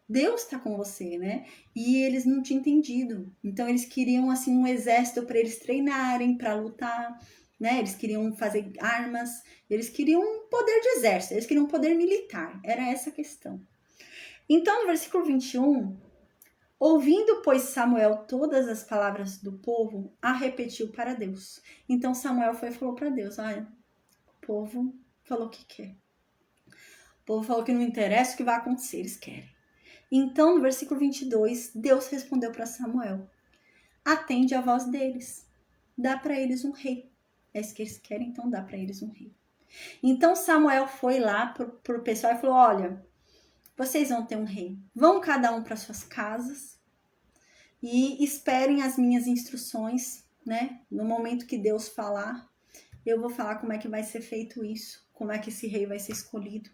Deus está com você, né? E eles não tinham entendido. Então eles queriam assim um exército para eles treinarem, para lutar, né? Eles queriam fazer armas, eles queriam um poder de exército, eles queriam um poder militar. Era essa a questão. Então no versículo 21, ouvindo, pois, Samuel todas as palavras do povo, a repetiu para Deus. Então Samuel foi e falou para Deus, olha, o povo falou o que quer. O povo falou que não interessa o que vai acontecer, eles querem. Então, no versículo 22, Deus respondeu para Samuel, atende a voz deles, dá para eles um rei. É isso que eles querem, então dá para eles um rei. Então Samuel foi lá pro pessoal e falou, olha, vocês vão ter um rei, vão cada um para suas casas e esperem as minhas instruções, né? No momento que Deus falar, eu vou falar como é que vai ser feito isso, como é que esse rei vai ser escolhido.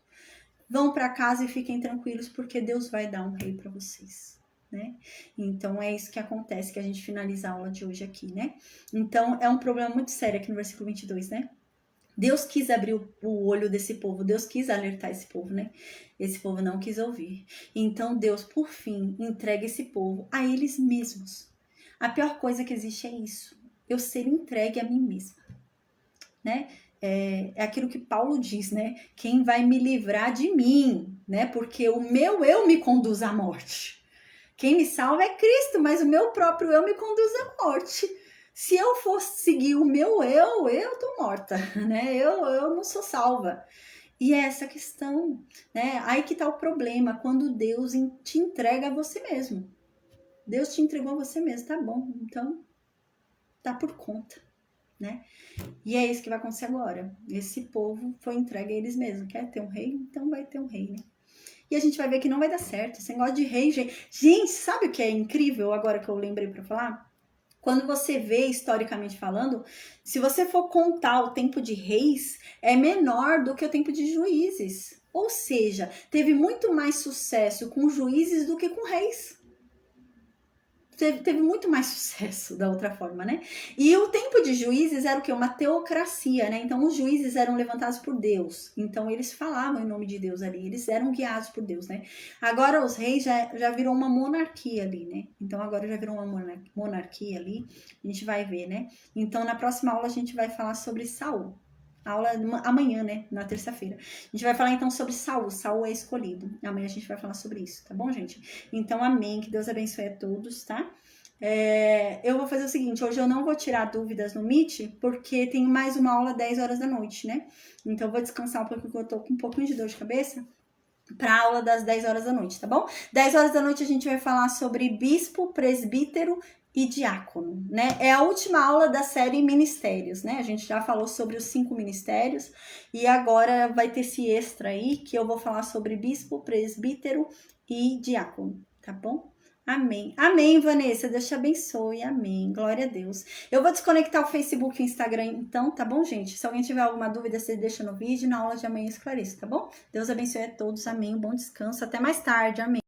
vão para casa e fiquem tranquilos, porque Deus vai dar um rei para vocês, né? Então é isso que acontece, que a gente finaliza a aula de hoje aqui, né? Então é um problema muito sério aqui no versículo 22, né? Deus quis abrir o olho desse povo, Deus quis alertar esse povo, né? Esse povo não quis ouvir. Então Deus, por fim, entrega esse povo a eles mesmos. A pior coisa que existe é isso, eu ser entregue a mim mesma, né? É aquilo que Paulo diz, né? Quem vai me livrar de mim, né? Porque o meu eu me conduz à morte. Quem me salva é Cristo, mas o meu próprio eu me conduz à morte. Se eu fosse seguir o meu eu tô morta, né? Eu não sou salva. E é essa questão, né? Aí que tá o problema, quando Deus te entrega a você mesmo. Deus te entregou a você mesmo, tá bom, então tá por conta, né? E é isso que vai acontecer agora. Esse povo foi entregue a eles mesmos. Quer ter um rei? Então vai ter um rei, né? E a gente vai ver que não vai dar certo. Esse negócio de rei, gente, sabe o que é incrível agora que eu lembrei para falar? Quando você vê, historicamente falando, se você for contar o tempo de reis, é menor do que o tempo de juízes. Ou seja, teve muito mais sucesso com juízes do que com reis. Teve muito mais sucesso da outra forma, né? E o tempo de juízes era o quê? Uma teocracia, né? Então os juízes eram levantados por Deus. Então eles falavam em nome de Deus ali, eles eram guiados por Deus, né? Agora os reis já virou uma monarquia ali, né? Então agora já virou uma monarquia ali, a gente vai ver, né? Então na próxima aula a gente vai falar sobre Saul. Aula amanhã, né? Na terça-feira. A gente vai falar então sobre Saul. Saul é escolhido. Amanhã a gente vai falar sobre isso, tá bom, gente? Então, amém. Que Deus abençoe a todos, tá? Eu vou fazer o seguinte, hoje eu não vou tirar dúvidas no Meet, porque tem mais uma aula 10 horas da noite, né? Então eu vou descansar um pouco, porque eu tô com um pouquinho de dor de cabeça, para a aula das 10 horas da noite, tá bom? 10 horas da noite a gente vai falar sobre bispo, presbítero e diácono, né? É a última aula da série Ministérios, né? A gente já falou sobre os 5 ministérios e agora vai ter esse extra aí que eu vou falar sobre bispo, presbítero e diácono, tá bom? Amém. Amém, Vanessa. Deus te abençoe. Amém. Glória a Deus. Eu vou desconectar o Facebook e o Instagram então, tá bom, gente? Se alguém tiver alguma dúvida, você deixa no vídeo. Na aula de amanhã eu esclareço, tá bom? Deus abençoe a todos. Amém. Bom descanso. Até mais tarde. Amém.